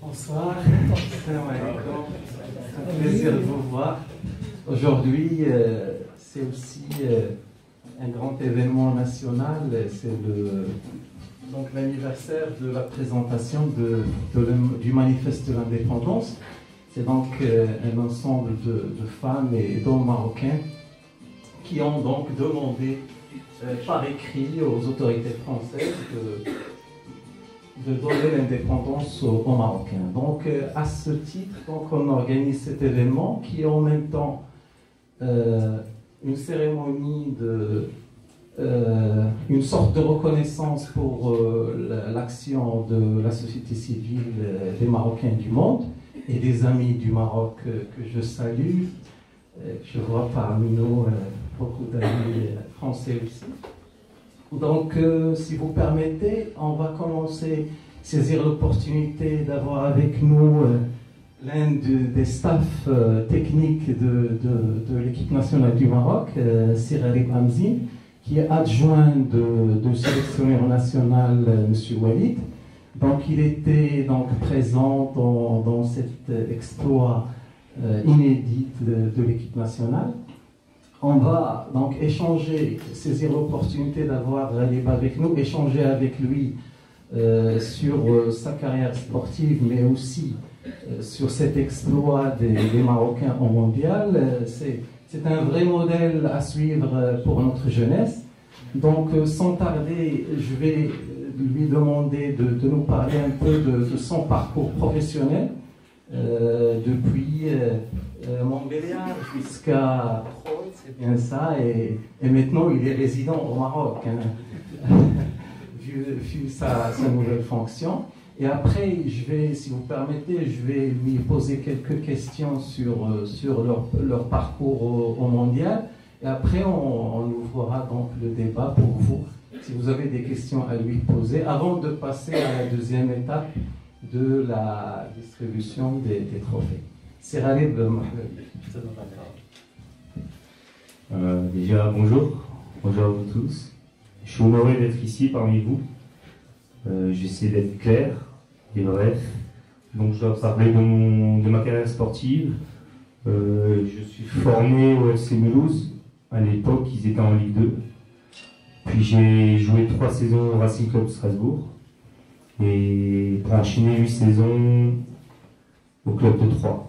Bonsoir, salam alaikum. C'est un plaisir de vous voir. Aujourd'hui, c'est aussi un grand événement national. C'est l'anniversaire de la présentation du manifeste de l'indépendance. C'est donc un ensemble de femmes et d'hommes marocains qui ont donc demandé par écrit aux autorités françaises de donner l'indépendance aux Marocains. Donc, à ce titre, donc, on organise cet événement qui est en même temps une cérémonie une sorte de reconnaissance pour l'action de la société civile des Marocains du monde et des amis du Maroc que je salue. Je vois parmi nous beaucoup d'amis français aussi. Donc, si vous permettez, on va commencer à saisir l'opportunité d'avoir avec nous l'un des staffs techniques de l'équipe nationale du Maroc, Sirali Hamzi, qui est adjoint de sélectionneur national, M. Walid. Donc, il était donc présent dans cet exploit inédit de l'équipe nationale. On va donc échanger, saisir l'opportunité d'avoir Ghalib avec nous, échanger avec lui sur sa carrière sportive, mais aussi sur cet exploit des Marocains au mondial. C'est un vrai modèle à suivre pour notre jeunesse. Donc, sans tarder, je vais lui demander de nous parler un peu de son parcours professionnel, depuis Montbéliard jusqu'à Troyes, c'est bien ça, et maintenant il est résident au Maroc, hein, vu sa nouvelle fonction. Et après, si vous permettez, je vais lui poser quelques questions sur leur parcours au mondial. Et après, on ouvrira donc le débat pour vous, si vous avez des questions à lui poser, avant de passer à la deuxième étape de la distribution des trophées. C'est Ghalib Mohamed. Déjà, bonjour à vous tous. Je suis honoré d'être ici parmi vous. J'essaie d'être clair et bref. Donc, je dois parler de ma carrière sportive. Je suis formé au FC Mulhouse. À l'époque, ils étaient en Ligue 2. Puis j'ai joué 3 saisons au Racing Club Strasbourg. Et pour enchaîner 8 saisons au club de Troyes.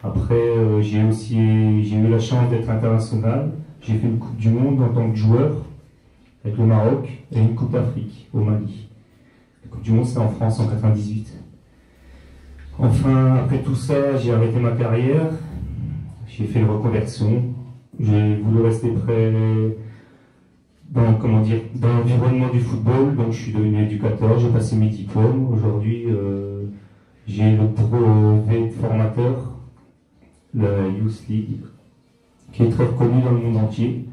Après, j'ai eu la chance d'être international. J'ai fait une Coupe du Monde en tant que joueur avec le Maroc et une Coupe d'Afrique au Mali. La Coupe du Monde, c'était en France en 98. Enfin, après tout ça, j'ai arrêté ma carrière. J'ai fait une reconversion. J'ai voulu rester près dans l'environnement du football, donc je suis devenu éducateur, j'ai passé mes diplômes. Aujourd'hui, j'ai le brevet de formateur, la Youth League, qui est très reconnue dans le monde entier.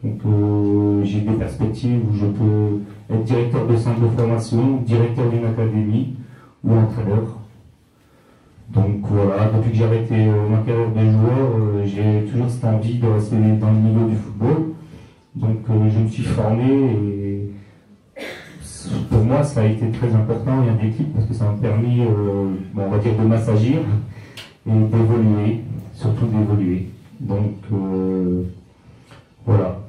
Donc j'ai des perspectives où je peux être directeur de centre de formation, directeur d'une académie ou entraîneur. Donc voilà, depuis que j'ai arrêté ma carrière de joueur, j'ai toujours cette envie de rester dans le milieu du football. Donc je me suis formé et pour moi ça a été très important et un déclic parce que ça m'a permis, on va dire, de m'assagir et d'évoluer, surtout d'évoluer. Donc voilà.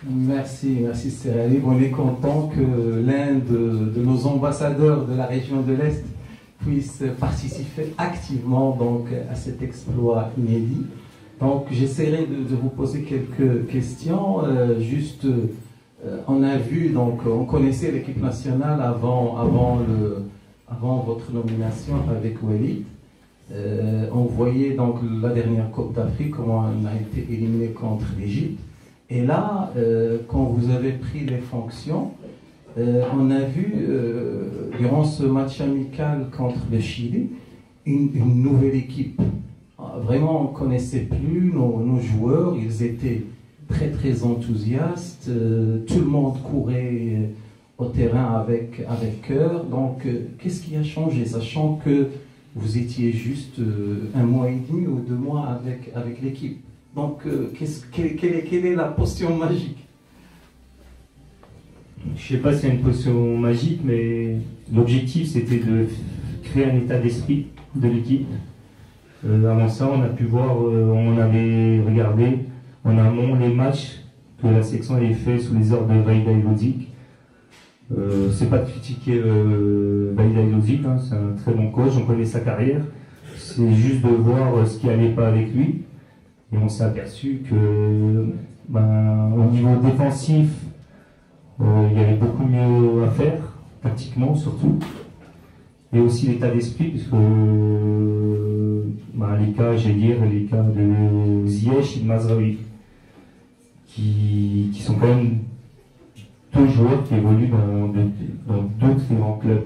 Merci Sirali. On est content que l'un de nos ambassadeurs de la région de l'Est puisse participer activement donc à cet exploit inédit. Donc j'essaierai de vous poser quelques questions. On a vu, donc on connaissait l'équipe nationale avant votre nomination avec Walid. On voyait donc la dernière Coupe d'Afrique, comment on a été éliminé contre l'Égypte. Et là, quand vous avez pris les fonctions, on a vu, durant ce match amical contre le Chili, une nouvelle équipe. Vraiment, on ne connaissait plus nos joueurs, ils étaient très très enthousiastes, tout le monde courait au terrain avec cœur. Donc, qu'est-ce qui a changé, sachant que vous étiez juste 1 mois et demi ou 2 mois avec l'équipe? Donc, quelle est la potion magique? je sais pas si c'est une potion magique, mais l'objectif c'était de créer un état d'esprit de l'équipe. Avant ça, on a pu voir, on avait regardé en amont les matchs que la section avait fait sous les ordres de Vaida Ilodzic. C'est pas de critiquer Vaida Ilodzic, hein, c'est un très bon coach, on connaît sa carrière. C'est juste de voir ce qui allait pas avec lui. Et on s'est aperçu que, au niveau défensif, il y avait beaucoup mieux à faire, tactiquement surtout. Et aussi l'état d'esprit, puisque les cas, j'allais dire, les cas de Ziyech et de Mazraoui, qui sont quand même deux joueurs qui évoluent dans deux très grands clubs.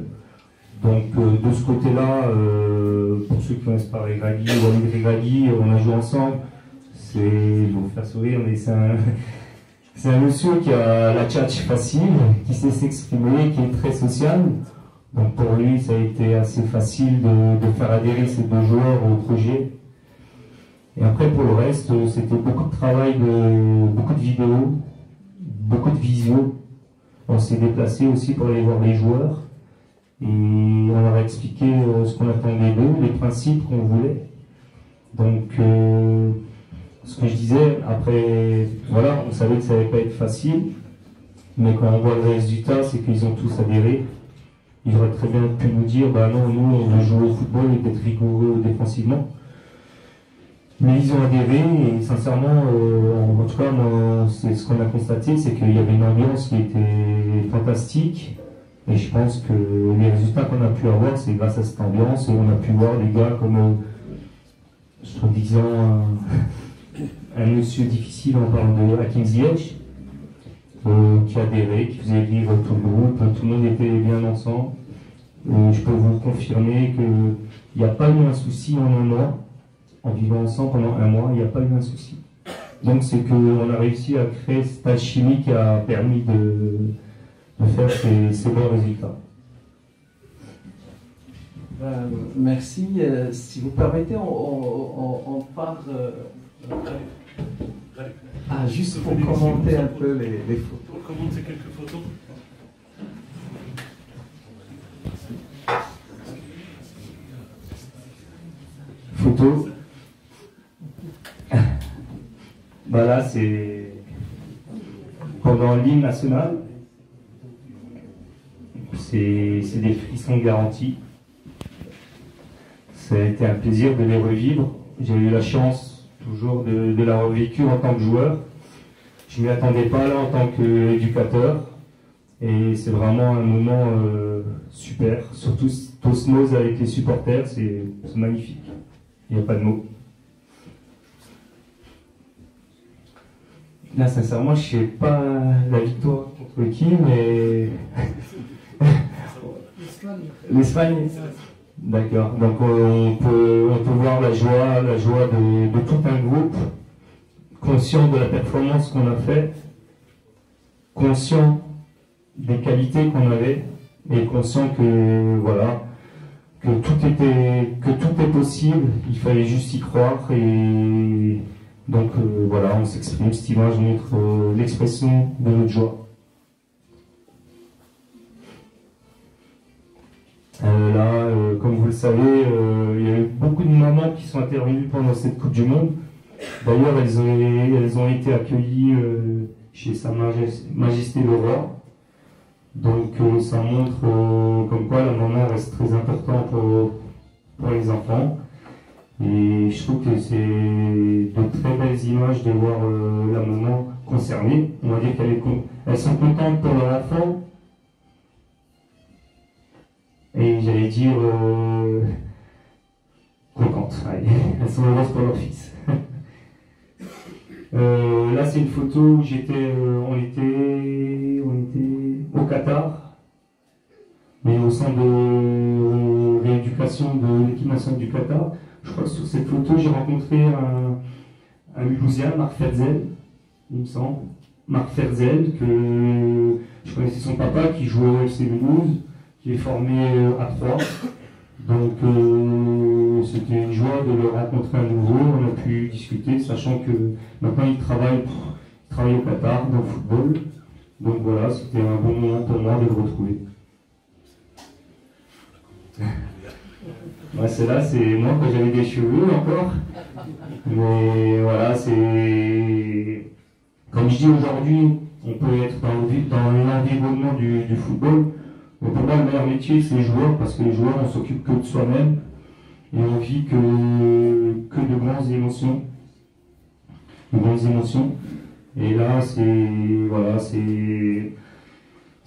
Donc de ce côté-là, pour ceux qui connaissent pas Regragui ou Walid Regragui, on a joué ensemble. Je vais vous faire sourire, mais c'est un monsieur qui a la tchatch facile, qui sait s'exprimer, qui est très social. Donc pour lui, ça a été assez facile de faire adhérer ces deux joueurs au projet. Et après, pour le reste, c'était beaucoup de travail, beaucoup de vidéos, beaucoup de visio. On s'est déplacé aussi pour aller voir les joueurs. Et on leur a expliqué ce qu'on attendait d'eux, les principes qu'on voulait. Donc, ce que je disais, après, voilà, on savait que ça n'allait pas être facile. Mais quand on voit le résultat, c'est qu'ils ont tous adhéré. Ils auraient très bien pu nous dire, non, nous, on veut jouer au football et d'être rigoureux défensivement. Mais ils ont adhéré et sincèrement, en tout cas, moi, c'est ce qu'on a constaté, c'est qu'il y avait une ambiance qui était fantastique. Et je pense que les résultats qu'on a pu avoir, c'est grâce à cette ambiance. Et on a pu voir des gars comme, en disant, un monsieur difficile en parlant de Hakim Ziyech, qui adhérait, qui faisait vivre tout le groupe, tout le monde était bien ensemble. Je peux vous confirmer qu'il n'y a pas eu un souci en un mois, en vivant ensemble pendant un mois, il n'y a pas eu un souci. Donc c'est qu'on a réussi à créer cette alchimie qui a permis de faire ces bons résultats. Merci. Si vous permettez, on part... juste pour commenter un peu les photos. Pour commenter quelques photos. Photos. Là, c'est pendant l'hymne national. C'est des frissons garantis. Ça a été un plaisir de les revivre. J'ai eu la chance toujours de la revivre en tant que joueur. Je ne m'y attendais pas là en tant qu'éducateur. Et c'est vraiment un moment super. Surtout osmose avec les supporters, c'est magnifique. Il n'y a pas de mots. Là, sincèrement, je ne sais pas la victoire contre qui, mais... L'Espagne. D'accord. Donc on peut voir la joie de tout un groupe, conscient de la performance qu'on a fait, conscient des qualités qu'on avait, et conscient que voilà, que tout est possible. Il fallait juste y croire et donc voilà, on s'exprime. Cette image montre l'expression de notre joie. Comme vous le savez, il y a eu beaucoup de mamans qui sont intervenues pendant cette Coupe du Monde. D'ailleurs, elles ont été accueillies chez Sa Majesté le Roi. Donc ça montre comme quoi la maman reste très importante pour les enfants. Et je trouve que c'est de très belles images de voir la maman concernée. On va dire qu'elles sont contentes pour leur enfant. Et j'allais dire contentes. Elles sont heureuses pour leur fils. Là, c'est une photo où on était au Qatar, mais au centre de rééducation de l'équipe nationale du Qatar. Je crois que sur cette photo, j'ai rencontré un Mulhousien, Marc Ferzel, il me semble. Marc Ferzel, que je connaissais son papa qui jouait au FC Mulhouse, qui est formé à 3. Donc c'était une joie de le rencontrer à nouveau. On a pu discuter, sachant que maintenant il travaille au Qatar dans le football. Donc voilà, c'était un bon moment pour moi de le retrouver. Ouais, celle-là, c'est moi quand j'avais des cheveux encore. Mais voilà, c'est. Comme je dis aujourd'hui, on peut être dans l'environnement du football. Mais pour moi, le meilleur métier, c'est joueur, parce que les joueurs, on s'occupe que de soi-même. Et on vit que de grandes émotions. De grandes émotions. Et là, c'est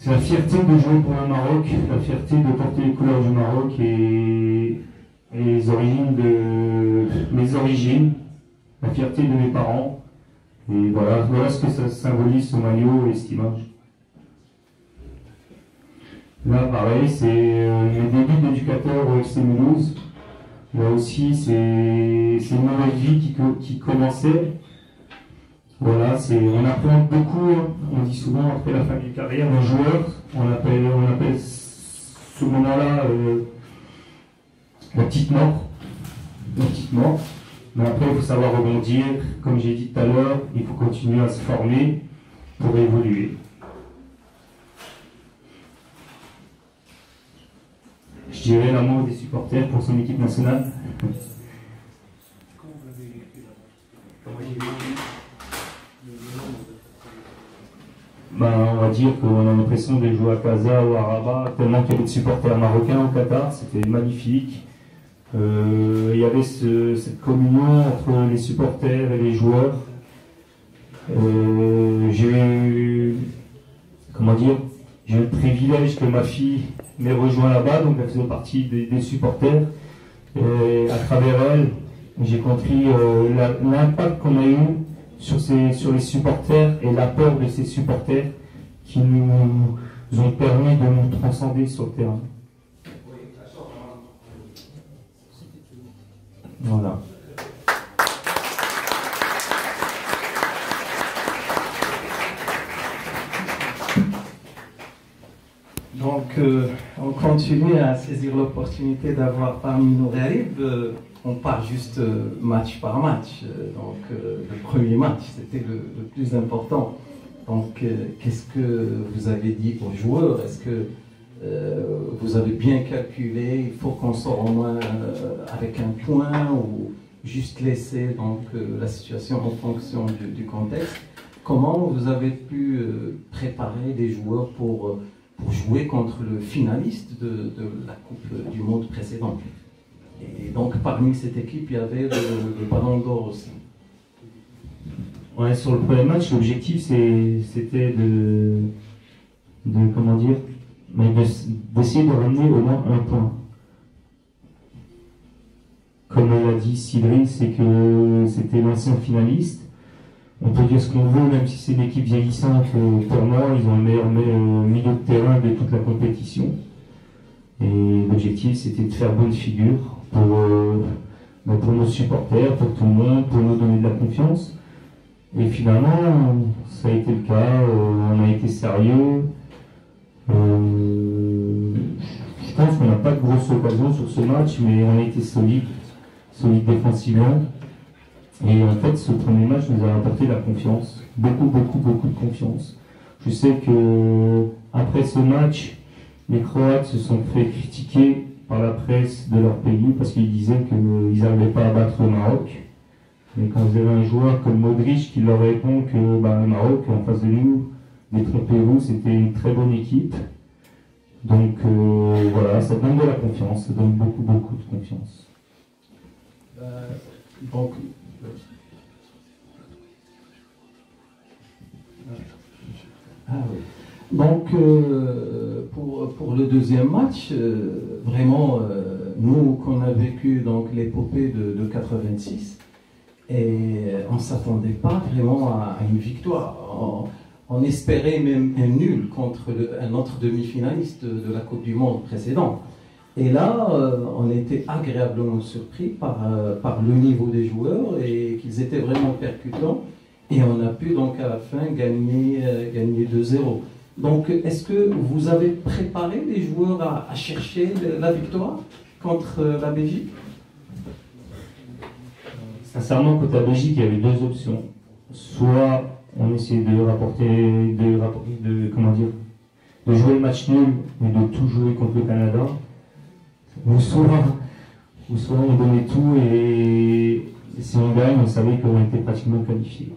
la fierté de jouer pour le Maroc, la fierté de porter les couleurs du Maroc et les origines de mes origines, la fierté de mes parents. Et voilà ce que ça symbolise, ce maillot et cette image. Là, pareil, c'est mes débuts d'éducateur au FC Mulhouse. Là aussi, c'est une nouvelle vie qui commençait. Voilà, on apprend beaucoup, on dit souvent après la fin d'une carrière, un joueur, on appelle ce moment-là la petite mort. La petite mort. Mais après, il faut savoir rebondir, comme j'ai dit tout à l'heure, il faut continuer à se former pour évoluer. Je dirais l'amour des supporters pour son équipe nationale. On va dire qu'on a l'impression de jouer à Casa ou à Rabat, tellement qu'il y avait de supporters marocains au Qatar, c'était magnifique. Il y avait cette communion entre les supporters et les joueurs. J'ai eu le privilège que ma fille m'ait rejoint là-bas, donc elle faisait partie des supporters. Et à travers elle, j'ai compris l'impact qu'on a eu sur les supporters et l'apport de ces supporters qui nous ont permis de nous transcender sur le terrain. Voilà. Donc, on continue à saisir l'opportunité d'avoir parmi nous Gharib. On part juste match par match. Le premier match, c'était le plus important. Donc, qu'est-ce que vous avez dit aux joueurs? Est-ce que vous avez bien calculé, il faut qu'on sorte au moins avec un point, ou juste laisser la situation en fonction du contexte? Comment vous avez pu préparer les joueurs pour jouer contre le finaliste de la Coupe du Monde précédente? Et donc parmi cette équipe, il y avait le Ballon d'Or aussi. Ouais, sur le premier match, l'objectif c'était d'essayer de ramener au moins un point. Comme l'a dit Cyril, c'est que c'était l'ancien finaliste. On peut dire ce qu'on veut, même si c'est une équipe vieillissante, pour moi, ils ont le meilleur milieu de terrain de toute la compétition. Et l'objectif, c'était de faire bonne figure pour nos supporters, pour tout le monde, pour nous donner de la confiance. Et finalement, ça a été le cas, on a été sérieux. Je pense qu'on n'a pas de grosses occasions sur ce match, mais on a été solide défensivement. Et en fait, ce premier match nous a apporté de la confiance, beaucoup de confiance. Je sais que après ce match, les Croates se sont fait critiquer par la presse de leur pays parce qu'ils disaient qu'ils n'arrivaient pas à battre le Maroc. Mais quand vous avez un joueur comme Modric qui leur répond que le Maroc, en face de nous, détrompez-vous, c'était une très bonne équipe. Donc voilà, ça donne de la confiance, ça donne beaucoup de confiance. Donc, pour le deuxième match, vraiment, nous qu'on a vécu l'épopée de 86, et on ne s'attendait pas vraiment à une victoire. On espérait même un nul contre un autre demi-finaliste de la Coupe du Monde précédente. Et là, on était agréablement surpris par le niveau des joueurs et qu'ils étaient vraiment percutants. Et on a pu donc à la fin gagner 2-0. Donc, est-ce que vous avez préparé les joueurs à chercher la victoire contre la Belgique? Sincèrement, contre la Belgique, il y avait deux options. Soit On essayait comment dire, de jouer le match nul et de tout jouer contre le Canada. Ou soit on donnait tout et si on gagne, on savait qu'on était pratiquement qualifié.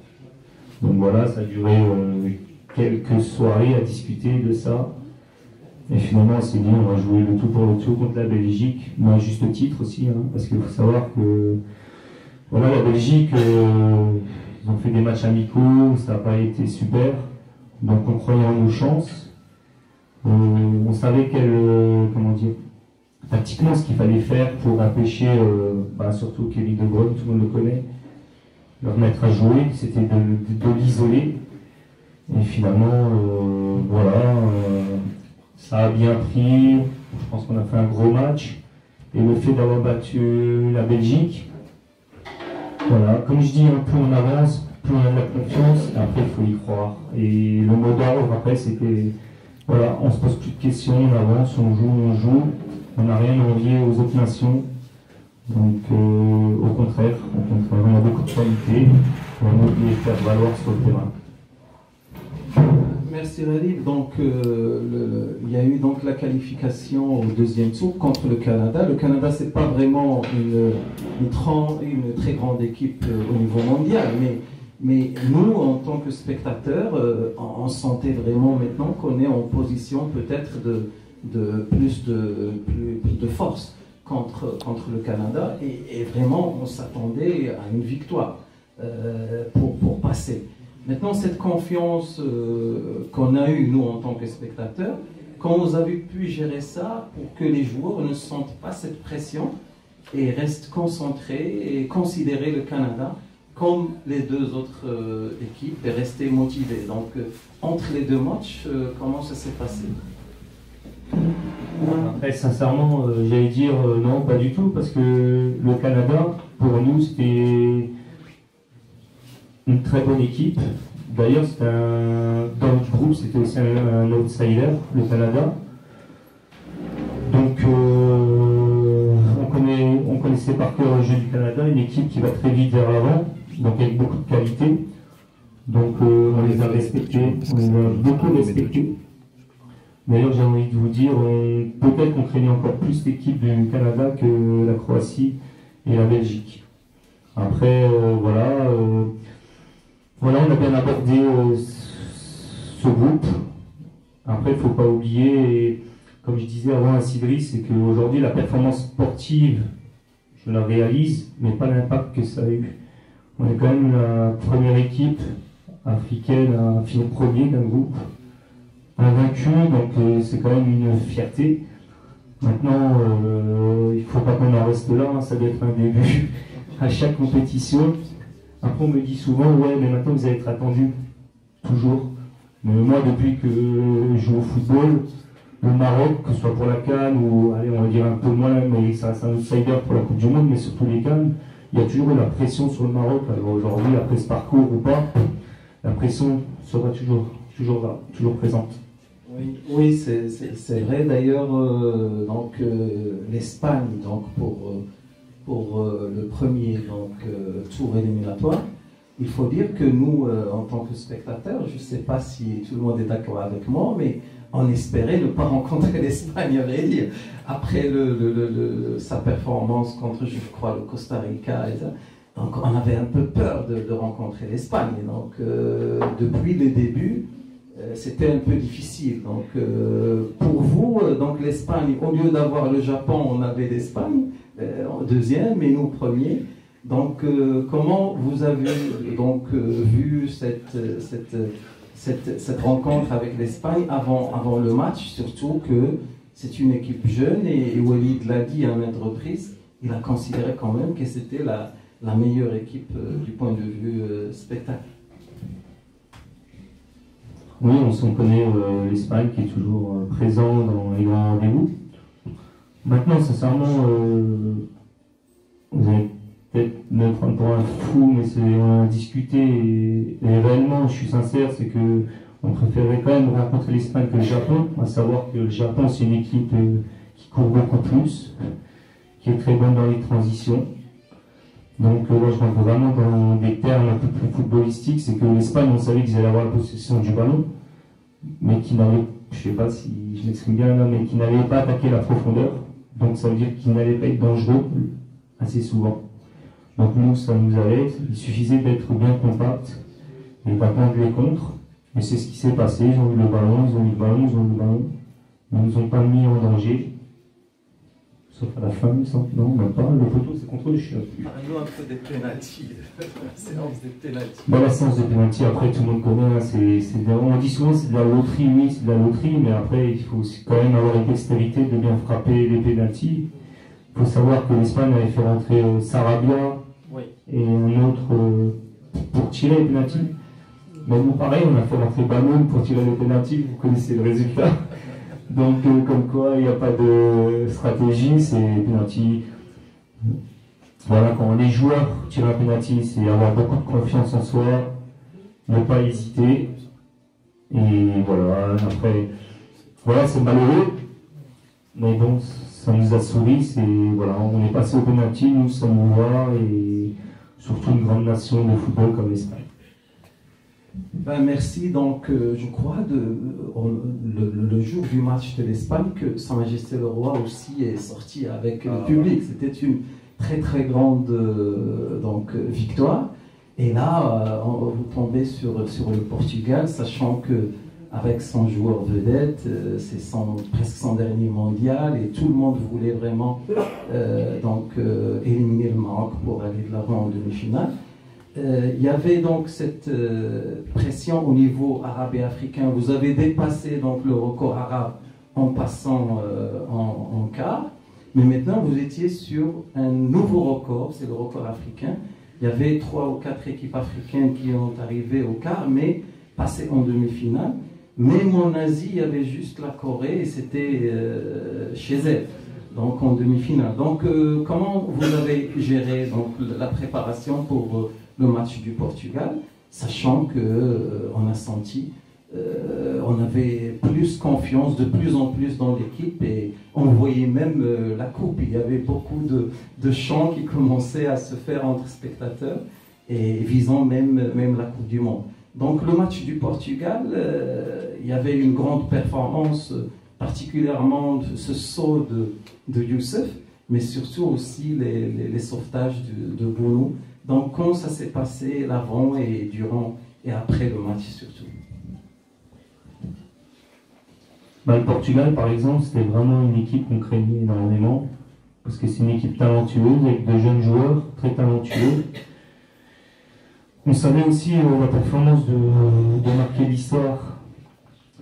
Donc voilà, ça a duré quelques soirées à discuter de ça. Et finalement, on s'est dit, on va jouer le tout pour le tout contre la Belgique, mais à juste titre aussi, hein, parce qu'il faut savoir que voilà, la Belgique, ils ont fait des matchs amicaux, ça n'a pas été super, donc on croyait en nos chances. On savait comment dire, tactiquement ce qu'il fallait faire pour empêcher, surtout Kevin De Bruyne, tout le monde le connaît, leur mettre à jouer, c'était de l'isoler. Et finalement, ça a bien pris, je pense qu'on a fait un gros match. Et le fait d'avoir battu la Belgique, voilà, comme je dis, plus on avance, plus on a de la confiance, et après il faut y croire. Et le mot d'ordre après c'était, voilà, on se pose plus de questions, on avance, on joue, on n'a rien à envier aux autres nations. Donc au contraire, on a beaucoup de qualité, on va nous faire valoir sur le terrain. Merci Ralif. Donc il y a eu donc la qualification au deuxième tour contre le Canada. Le Canada, c'est pas vraiment une très grande équipe au niveau mondial, mais nous, en tant que spectateurs, on sentait vraiment maintenant qu'on est en position peut-être de plus de force contre le Canada, et vraiment on s'attendait à une victoire pour passer. Maintenant, cette confiance qu'on a eue, nous, en tant que spectateurs, comment vous avez pu gérer ça pour que les joueurs ne sentent pas cette pression et restent concentrés et considérer le Canada comme les deux autres équipes et rester motivés? Donc, entre les deux matchs, comment ça s'est passé? Après, sincèrement, j'allais dire non, pas du tout, parce que le Canada, pour nous, c'était une très bonne équipe. D'ailleurs, dans notre groupe, c'était aussi un outsider, le Canada. Donc, on connaissait par cœur le jeu du Canada, une équipe qui va très vite vers l'avant, donc avec beaucoup de qualité. Donc, on les a respectés, on les a beaucoup respectés. D'ailleurs, j'ai envie de vous dire, peut-être qu'on craignait encore plus l'équipe du Canada que la Croatie et la Belgique. Après, on a bien abordé ce groupe. Après, il ne faut pas oublier, et comme je disais avant à Sidri, c'est qu'aujourd'hui, la performance sportive, je la réalise, mais pas l'impact que ça a eu. On est quand même la première équipe africaine à finir premier d'un groupe invaincu, donc c'est quand même une fierté. Maintenant, il ne faut pas qu'on en reste là, hein, ça doit être un début à chaque compétition. Après, on me dit souvent, ouais, mais maintenant vous allez être attendu, toujours. Mais moi, depuis que je joue au football, le Maroc, que ce soit pour la CAN ou, allez, on va dire un peu moins, mais ça reste un outsider pour la Coupe du Monde, mais surtout les CAN, il y a toujours eu la pression sur le Maroc. Alors aujourd'hui, après ce parcours ou pas, la pression sera toujours là, toujours présente. Oui, c'est vrai. D'ailleurs, l'Espagne, donc pour le premier tour éliminatoire, il faut dire que nous, en tant que spectateurs, je ne sais pas si tout le monde est d'accord avec moi, mais on espérait ne pas rencontrer l'Espagne, à vrai dire. Après sa performance contre, je crois, le Costa Rica, et ça, donc on avait un peu peur de rencontrer l'Espagne. Donc depuis le début, c'était un peu difficile. Donc pour vous, donc l'Espagne, au lieu d'avoir le Japon, on avait l'Espagne en deuxième et nous premier. Donc comment vous avez vu cette rencontre avec l'Espagne avant le match, surtout que c'est une équipe jeune et Walid l'a dit à maintes reprises, il a considéré quand même que c'était la meilleure équipe du point de vue spectacle. Oui, on connaît l'Espagne qui est toujours présent dans les grands rendez-vous. Maintenant, sincèrement, vous allez peut-être me prendre pour un fou, mais on a discuté et réellement, je suis sincère, c'est que on préférerait quand même rencontrer l'Espagne que le Japon, à savoir que le Japon, c'est une équipe qui court beaucoup plus, qui est très bonne dans les transitions. Donc là, je rentre vraiment dans des termes un peu plus footballistiques, c'est que l'Espagne, on savait qu'ils allaient avoir la possession du ballon, mais qui n'avaient, je sais pas si je m'exprime bien là, mais qui n'avaient pas attaqué la profondeur. Donc ça veut dire qu'ils n'allaient pas être dangereux assez souvent. Donc nous, ça nous allait, il suffisait d'être bien compact et d'attendre les contres. Et c'est ce qui s'est passé, ils ont eu le ballon, ils ont eu le ballon, ils ont eu le ballon. Ils ne nous ont pas mis en danger. Sauf à la fin, il me semble. Non, même pas. Le poteau, c'est contre eux, je suis là. Parle-nous un peu des pénaltys, la séance des pénaltys. Bon, la séance des pénaltys, après, tout le monde connaît. Hein, on dit souvent c'est de la loterie, oui, c'est de la loterie, mais après, il faut aussi quand même avoir une dextérité de bien frapper les pénaltys. Il faut savoir que l'Espagne avait fait rentrer Sarabia et un autre pour tirer les pénaltys. Mais nous, pareil, on a fait rentrer Banoun pour tirer les pénaltys, vous connaissez le résultat. Donc, comme quoi, il n'y a pas de stratégie, c'est penalty. Voilà, quand les joueurs tirent un penalty, c'est avoir beaucoup de confiance en soi, ne pas hésiter. Et voilà, après, voilà, c'est malheureux, mais bon, ça nous a souri. Voilà, on est passé au penalty, nous sommes noirs et surtout une grande nation de football comme l'Espagne. Ben merci. Donc, je crois le jour du match de l'Espagne que Sa Majesté le Roi aussi est sorti avec le public. C'était une très très grande victoire. Et là, vous tombez sur le Portugal, sachant que avec son joueur vedette, c'est presque son dernier mondial et tout le monde voulait vraiment éliminer le Maroc pour aller de l'avant en demi-finale. Il y avait donc cette pression au niveau arabe et africain. Vous avez dépassé donc le record arabe en passant en quart, mais maintenant vous étiez sur un nouveau record, c'est le record africain. Il y avait 3 ou 4 équipes africaines qui ont arrivé au quart, mais passé en demi-finale. Même en Asie, il y avait juste la Corée et c'était chez elle, donc en demi-finale. Donc comment vous avez géré donc, la préparation pour le match du Portugal, sachant qu'on a senti, on avait plus confiance de plus en plus dans l'équipe et on voyait même la coupe. Il y avait beaucoup de chants qui commençaient à se faire entre spectateurs et visant même la Coupe du Monde. Donc le match du Portugal, il y avait une grande performance, particulièrement ce saut de Youssef, mais surtout aussi les sauvetages de Bono. Donc, comment ça s'est passé l'avant et durant et après le match surtout? Le Portugal, par exemple, c'était vraiment une équipe qu'on craignait énormément, parce que c'est une équipe talentueuse, avec de jeunes joueurs très talentueux. On savait aussi la performance de marquer l'histoire,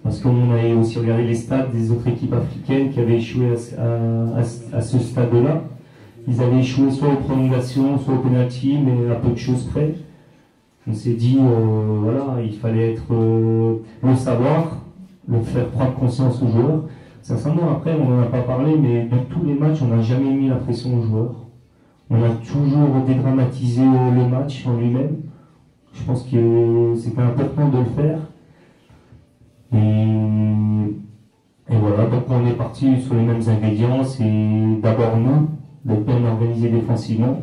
parce qu'on avait aussi regardé les stats des autres équipes africaines qui avaient échoué à ce stade-là. Ils avaient échoué soit aux prolongations, soit au penalty, mais à peu de choses près. On s'est dit, voilà, il fallait le savoir, le faire prendre conscience aux joueurs. Sincèrement, après, on n'en a pas parlé, mais dans tous les matchs, on n'a jamais mis la pression aux joueurs. On a toujours dédramatisé le match en lui-même. Je pense que c'était important de le faire. Et voilà, donc on est parti sur les mêmes ingrédients. C'est d'abord nous, d'être bien organisé défensivement.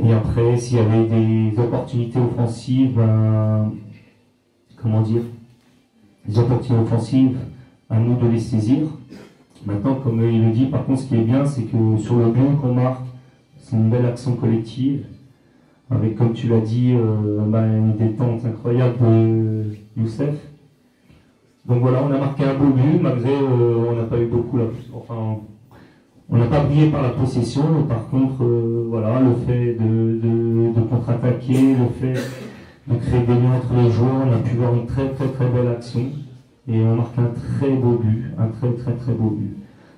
Et après, s'il y avait des opportunités offensives, des opportunités offensives, à nous de les saisir. Maintenant, comme il le dit, par contre, ce qui est bien, c'est que sur le but qu'on marque, c'est une belle action collective, avec, comme tu l'as dit, une détente incroyable de Youssef. Donc voilà, on a marqué un beau but, malgré on n'a pas eu beaucoup on n'a pas brillé par la possession, mais par contre, voilà, le fait de contre-attaquer, le fait de créer des liens entre les joueurs, on a pu voir une très très très belle action et on marque un très beau but, un très très très beau but.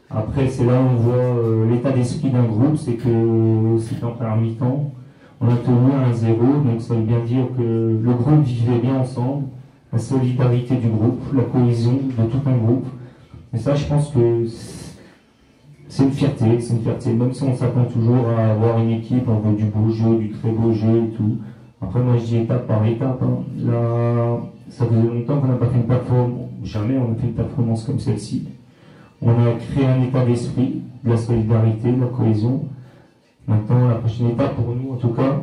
Après, c'est là où on voit l'état d'esprit d'un groupe, c'est que c'était en première mi-temps, on a tenu à 1-0, donc ça veut bien dire que le groupe vivait bien ensemble, la solidarité du groupe, la cohésion de tout un groupe. Et ça, je pense que c'est une fierté, même si on s'attend toujours à avoir une équipe, on veut du beau jeu, du très beau jeu et tout. Après, moi, je dis étape par étape. Là, ça faisait longtemps qu'on n'a pas fait une performance, jamais on a fait une performance comme celle-ci. On a créé un état d'esprit, de la solidarité, de la cohésion. Maintenant, la prochaine étape pour nous, en tout cas,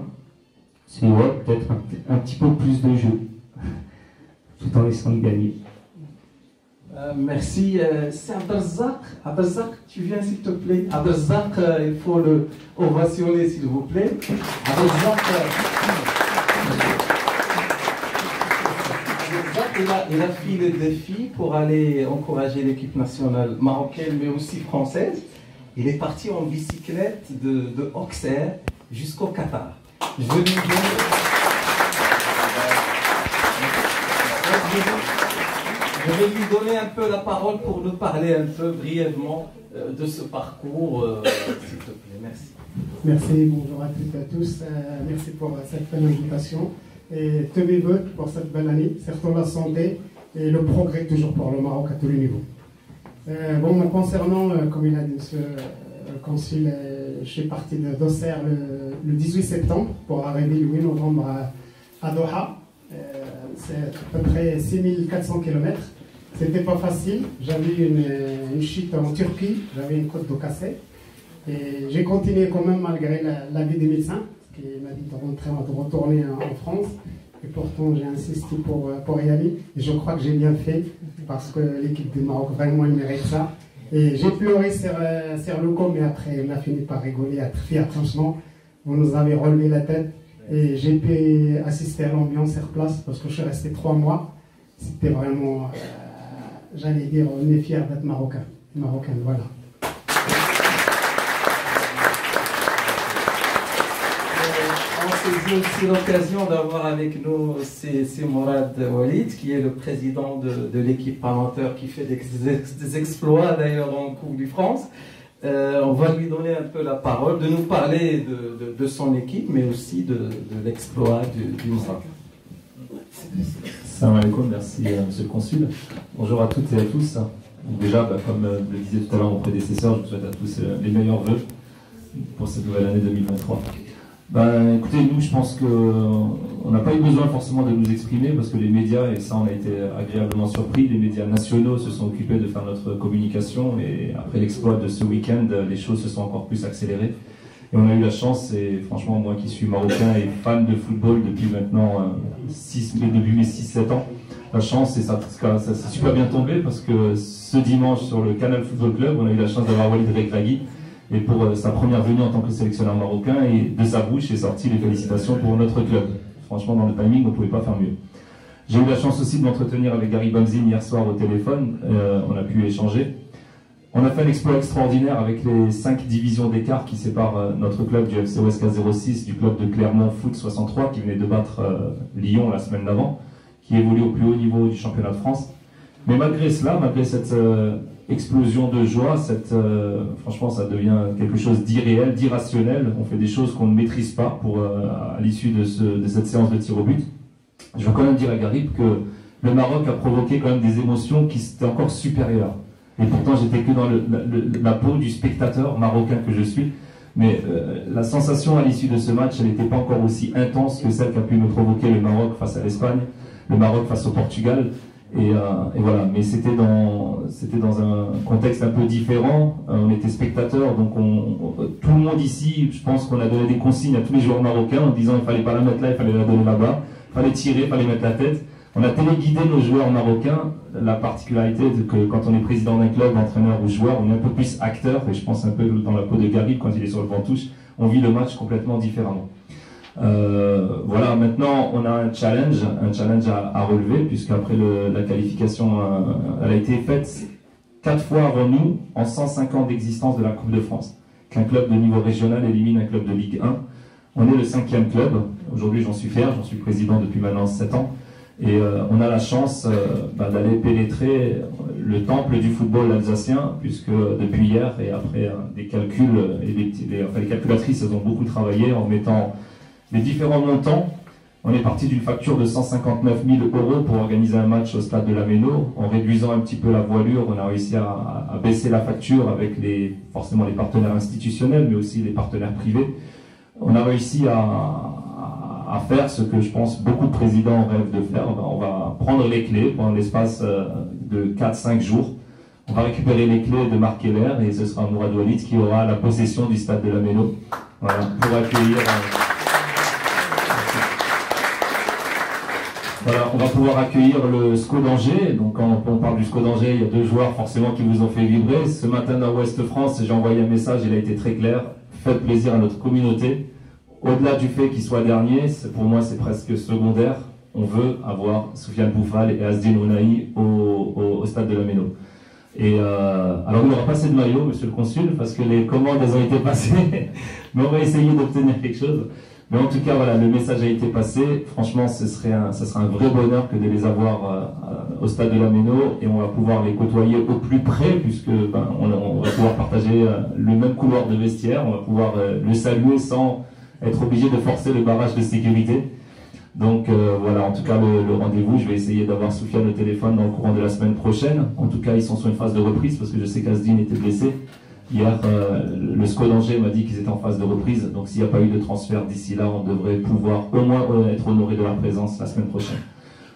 c'est ouais, peut-être un petit peu plus de jeu, tout en laissant de gagner. Merci. C'est Abdelzak. Abdelzak, tu viens s'il te plaît. Abdelzak, il faut le ovationner s'il vous plaît. Abdelzak, il a pris le défi pour aller encourager l'équipe nationale marocaine mais aussi française. Il est parti en bicyclette de Auxerre jusqu'au Qatar. Je vais lui donner un peu la parole pour nous parler un peu brièvement de ce parcours, s'il te plaît. Merci. Merci, bonjour à toutes et à tous. Merci pour cette belle invitation. Et tous mes voeux pour cette belle année, surtout la santé et le progrès toujours pour le Maroc à tous les niveaux. Bon, concernant, comme il a dit M. le consul, je suis parti d'Auxerre le 18 septembre pour arriver le 8 novembre à Doha. C'est à peu près 6400 km. C'était pas facile. J'avais une chute en Turquie, j'avais une côte de cassée. Et j'ai continué quand même malgré l'avis des médecins, qui m'a dit de retourner en France. Et pourtant, j'ai insisté pour y aller. Et je crois que j'ai bien fait, parce que l'équipe du Maroc, vraiment, il mérite ça. Et j'ai pleuré sur le coup, mais après, on a fini par rigoler, être fier. Franchement, vous nous avez relevé la tête. Et j'ai pu assister à l'ambiance sur place, parce que je suis resté 3 mois. C'était vraiment, j'allais dire, on est fiers d'être marocain. Marocain, voilà. On saisit aussi l'occasion d'avoir avec nous c'est Mourad Walid, qui est le président de l'équipe amateur qui fait des exploits d'ailleurs en Coupe de France. On va lui donner un peu la parole, de nous parler de son équipe, mais aussi de l'exploit du Maroc. Salam alaikum, merci Monsieur le Consul. Bonjour à toutes et à tous. Déjà, comme le disait tout à l'heure mon prédécesseur, je vous souhaite à tous les meilleurs vœux pour cette nouvelle année 2023. Écoutez, nous, je pense qu'on n'a pas eu besoin forcément de nous exprimer parce que les médias, et ça on a été agréablement surpris, les médias nationaux se sont occupés de faire notre communication et après l'exploit de ce week-end, les choses se sont encore plus accélérées. Et on a eu la chance, et franchement moi qui suis marocain et fan de football depuis maintenant depuis mes 6-7 ans, la chance, et ça s'est super bien tombé parce que ce dimanche sur le Canal Football Club, on a eu la chance d'avoir Walid Regragui. Et pour sa première venue en tant que sélectionneur marocain, et de sa bouche est sorti les félicitations pour notre club. Franchement, dans le timing, on ne pouvait pas faire mieux. J'ai eu la chance aussi de m'entretenir avec Gary Bamzine hier soir au téléphone. On a pu échanger. On a fait un exploit extraordinaire avec les 5 divisions d'écart qui séparent notre club du FC OSK 06 du club de Clermont Foot 63 qui venait de battre Lyon la semaine d'avant, qui évolue au plus haut niveau du championnat de France. Mais malgré cela, malgré cette explosion de joie, franchement ça devient quelque chose d'irréel, d'irrationnel. On fait des choses qu'on ne maîtrise pas à l'issue de cette séance de tir au but. Je veux quand même dire à Garib que le Maroc a provoqué quand même des émotions qui étaient encore supérieures. Et pourtant j'étais que dans la peau du spectateur marocain que je suis. Mais la sensation à l'issue de ce match, elle n'était pas encore aussi intense que celle qu'a pu me provoquer le Maroc face à l'Espagne, le Maroc face au Portugal. Et voilà, mais c'était dans un contexte un peu différent. On était spectateurs, donc tout le monde ici, je pense qu'on a donné des consignes à tous les joueurs marocains en disant il fallait pas la mettre là, il fallait la donner là-bas, il fallait tirer, il fallait mettre la tête. On a téléguidé nos joueurs marocains. La particularité de que quand on est président d'un club, entraîneur ou joueur, on est un peu plus acteur, et je pense un peu dans la peau de Garib quand il est sur le banc touche, on vit le match complètement différemment. Voilà, maintenant on a un challenge à relever, puisqu'après la qualification, elle a été faite 4 fois avant nous, en 105 ans d'existence de la Coupe de France, qu'un club de niveau régional élimine un club de Ligue 1. On est le 5e club, aujourd'hui j'en suis fier, j'en suis président depuis maintenant 7 ans, et on a la chance d'aller pénétrer le temple du football alsacien, puisque depuis hier, et après des calculs, les calculatrices elles ont beaucoup travaillé en mettant les différents montants. On est parti d'une facture de 159 000 € pour organiser un match au stade de la Méno. En réduisant un petit peu la voilure, on a réussi à baisser la facture avec forcément les partenaires institutionnels, mais aussi les partenaires privés. On a réussi à faire ce que je pense beaucoup de présidents rêvent de faire. On va prendre les clés pendant l'espace de 4-5 jours. On va récupérer les clés de Marc Keller et ce sera Mourad Walid qui aura la possession du stade de la Méno. Voilà, pour accueillir. Voilà, on va pouvoir accueillir le SCO d'Angers. Donc quand on parle du SCO d'Angers, il y a deux joueurs forcément qui vous ont fait vibrer. Ce matin dans Ouest France, j'ai envoyé un message, il a été très clair. Faites plaisir à notre communauté. Au-delà du fait qu'il soit dernier, pour moi c'est presque secondaire. On veut avoir Soufiane Boufal et Asdin Ounahi au stade de la Méno. Et alors il n'y aura pas assez de maillots, monsieur le consul, parce que les commandes elles ont été passées, mais on va essayer d'obtenir quelque chose. Mais en tout cas, voilà, le message a été passé. Franchement, ça serait un vrai bonheur que de les avoir au stade de la Méno, et on va pouvoir les côtoyer au plus près, puisque on va pouvoir partager le même couloir de vestiaire, on va pouvoir le saluer sans être obligé de forcer le barrage de sécurité. Donc voilà, en tout cas le rendez-vous, je vais essayer d'avoir Soufiane au téléphone dans le courant de la semaine prochaine. En tout cas, ils sont sur une phase de reprise parce que je sais qu'Asdin était blessé. Hier, le SCO d'Angers m'a dit qu'ils étaient en phase de reprise. Donc s'il n'y a pas eu de transfert d'ici là, on devrait pouvoir au moins être honoré de leur présence la semaine prochaine.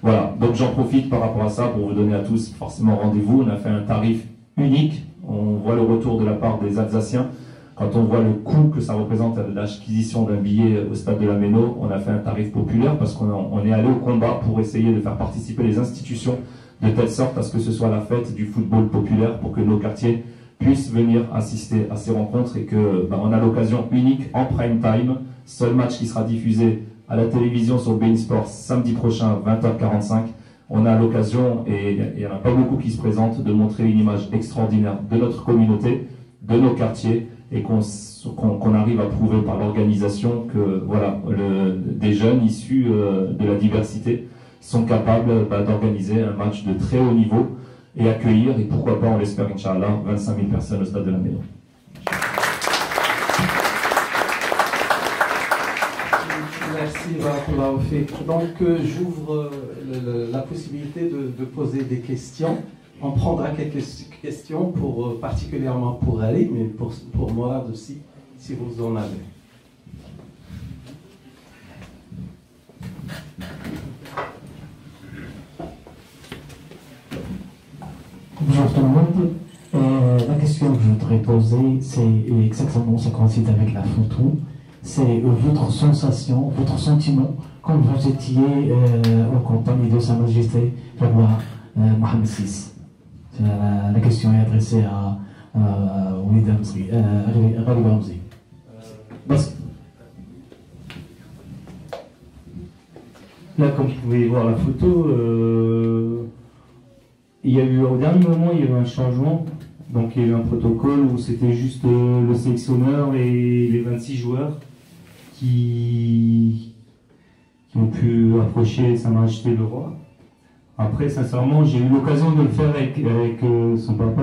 Voilà, donc j'en profite par rapport à ça pour vous donner à tous forcément rendez-vous. On a fait un tarif unique. On voit le retour de la part des Alsaciens. Quand on voit le coût que ça représente l'acquisition d'un billet au stade de la Méno, on a fait un tarif populaire parce qu'on est allé au combat pour essayer de faire participer les institutions de telle sorte à ce que ce soit la fête du football populaire pour que nos quartiers puissent venir assister à ces rencontres et que on a l'occasion unique en prime time, seul match qui sera diffusé à la télévision sur beIN Sports samedi prochain 20h45. On a l'occasion, et il n'y en a pas beaucoup qui se présentent, de montrer une image extraordinaire de notre communauté, de nos quartiers, et qu'on arrive à prouver par l'organisation que voilà, des jeunes issus de la diversité sont capables d'organiser un match de très haut niveau et accueillir, et pourquoi pas, on l'espère, Inch'Allah, 25 000 personnes au stade de la Méno. Merci, Barakallahu Fik. Donc j'ouvre la possibilité de poser des questions. On prendra quelques questions, particulièrement pour Ali, mais pour Mourad aussi, si vous en avez. Bonjour tout le monde. La question que je voudrais poser, c'est exactement, ça coïncide avec la photo. C'est votre sensation, votre sentiment quand vous étiez en compagnie de Sa Majesté le roi Mohamed VI. La question est adressée à Walid Amzi. Là, comme vous pouvez voir la photo, il y a eu, au dernier moment, il y a eu un changement. Donc il y a eu un protocole où c'était juste le sélectionneur et les 26 joueurs qui ont pu approcher Sa Majesté le roi. Après, sincèrement, j'ai eu l'occasion de le faire avec son papa,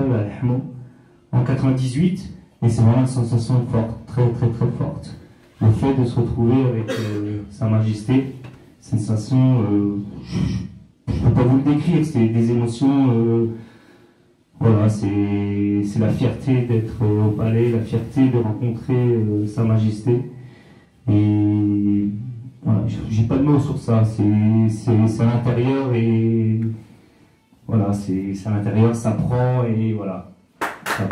en 98, et c'est vraiment une sensation forte, très très très forte. Le fait de se retrouver avec Sa Majesté, c'est une sensation, je ne peux pas vous le décrire, c'est des émotions, voilà, c'est la fierté d'être au palais, la fierté de rencontrer Sa Majesté, et voilà, j'ai pas de mots sur ça, c'est à l'intérieur et voilà, c'est à l'intérieur, ça prend et voilà. Ça.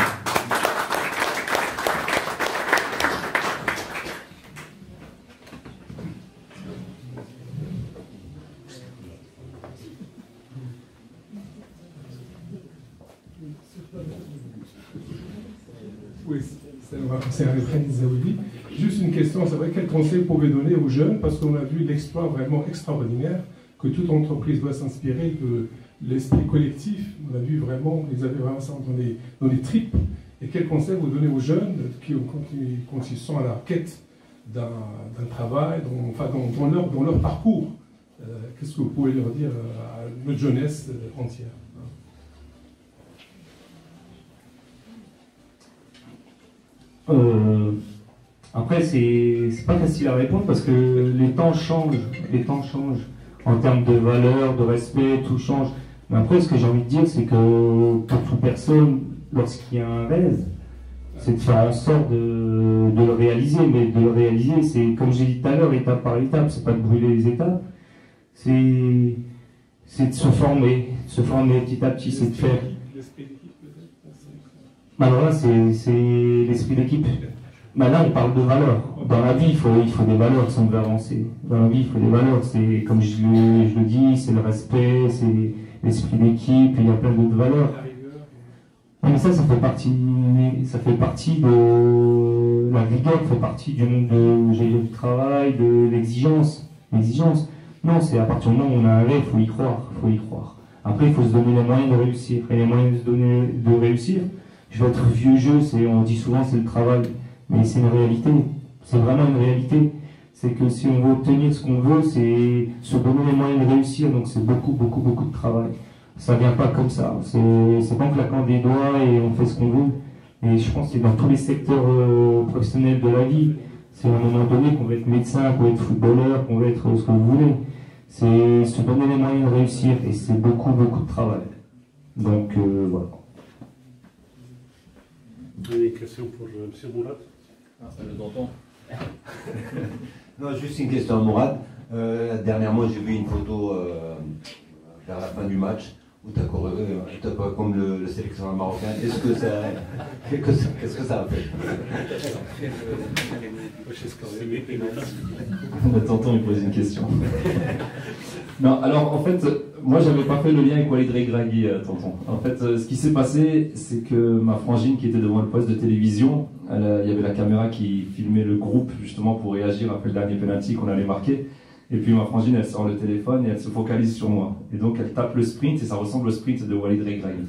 Oui, c'est un refrain Zaouli. Juste une question, c'est vrai, quel conseil vous pouvez donner aux jeunes, parce qu'on a vu l'exploit vraiment extraordinaire, que toute entreprise doit s'inspirer de l'esprit collectif. On a vu vraiment, ils avaient vraiment ça dans les tripes. Et quel conseil vous donnez aux jeunes quand ils sont à la quête d'un travail, dans leur parcours? Qu'est-ce que vous pouvez leur dire à notre jeunesse entière? Après, c'est pas facile à répondre parce que les temps changent en termes de valeur, de respect, tout change. Mais après, ce que j'ai envie de dire, c'est que pour toute personne, lorsqu'il y a un rêve, c'est de faire en sorte de le réaliser. Mais de le réaliser, c'est, comme j'ai dit tout à l'heure, étape par étape, c'est pas de brûler les étapes, c'est de se former petit à petit, c'est de faire. Alors là, c'est l'esprit d'équipe. Là, on parle de valeurs. Dans la vie, il faut des valeurs si on veut avancer. Dans la vie, il faut des valeurs. C'est, comme je le dis, c'est le respect, c'est l'esprit d'équipe, il y a plein d'autres valeurs. Mais ça fait partie de la rigueur, fait partie du monde du travail, de l'exigence. Non, c'est à partir du moment où on a un rêve, il faut y croire. Après, il faut se donner les moyens de réussir. Et les moyens de réussir, je vais être vieux jeu, on dit souvent c'est le travail, mais c'est une réalité. C'est vraiment une réalité. C'est que si on veut obtenir ce qu'on veut, c'est se donner les moyens de réussir. Donc c'est beaucoup de travail. Ça vient pas comme ça. C'est pas en claquant des doigts et on fait ce qu'on veut. Et je pense que c'est dans tous les secteurs professionnels de la vie. C'est à un moment donné qu'on va être médecin, qu'on va être footballeur, qu'on va être ce que vous voulez. C'est se donner les moyens de réussir et c'est beaucoup de travail. Donc voilà. Une question pour M. Mourad. Ça nous entend. Non, juste une question à Mourad. Dernièrement, j'ai vu une photo vers la fin du match où tu as couru comme le sélectionneur marocain. Qu'est-ce que ça a fait? Tonton, il pose une question. Non, alors en fait, moi j'avais pas fait le lien avec Walid Regragui, tonton. En fait, ce qui s'est passé, c'est que ma frangine qui était devant le poste de télévision, il y avait la caméra qui filmait le groupe justement pour réagir après le dernier penalty qu'on allait marquer. Et puis ma frangine, elle sort le téléphone et elle se focalise sur moi. Et donc elle tape le sprint et ça ressemble au sprint de Walid Regragui.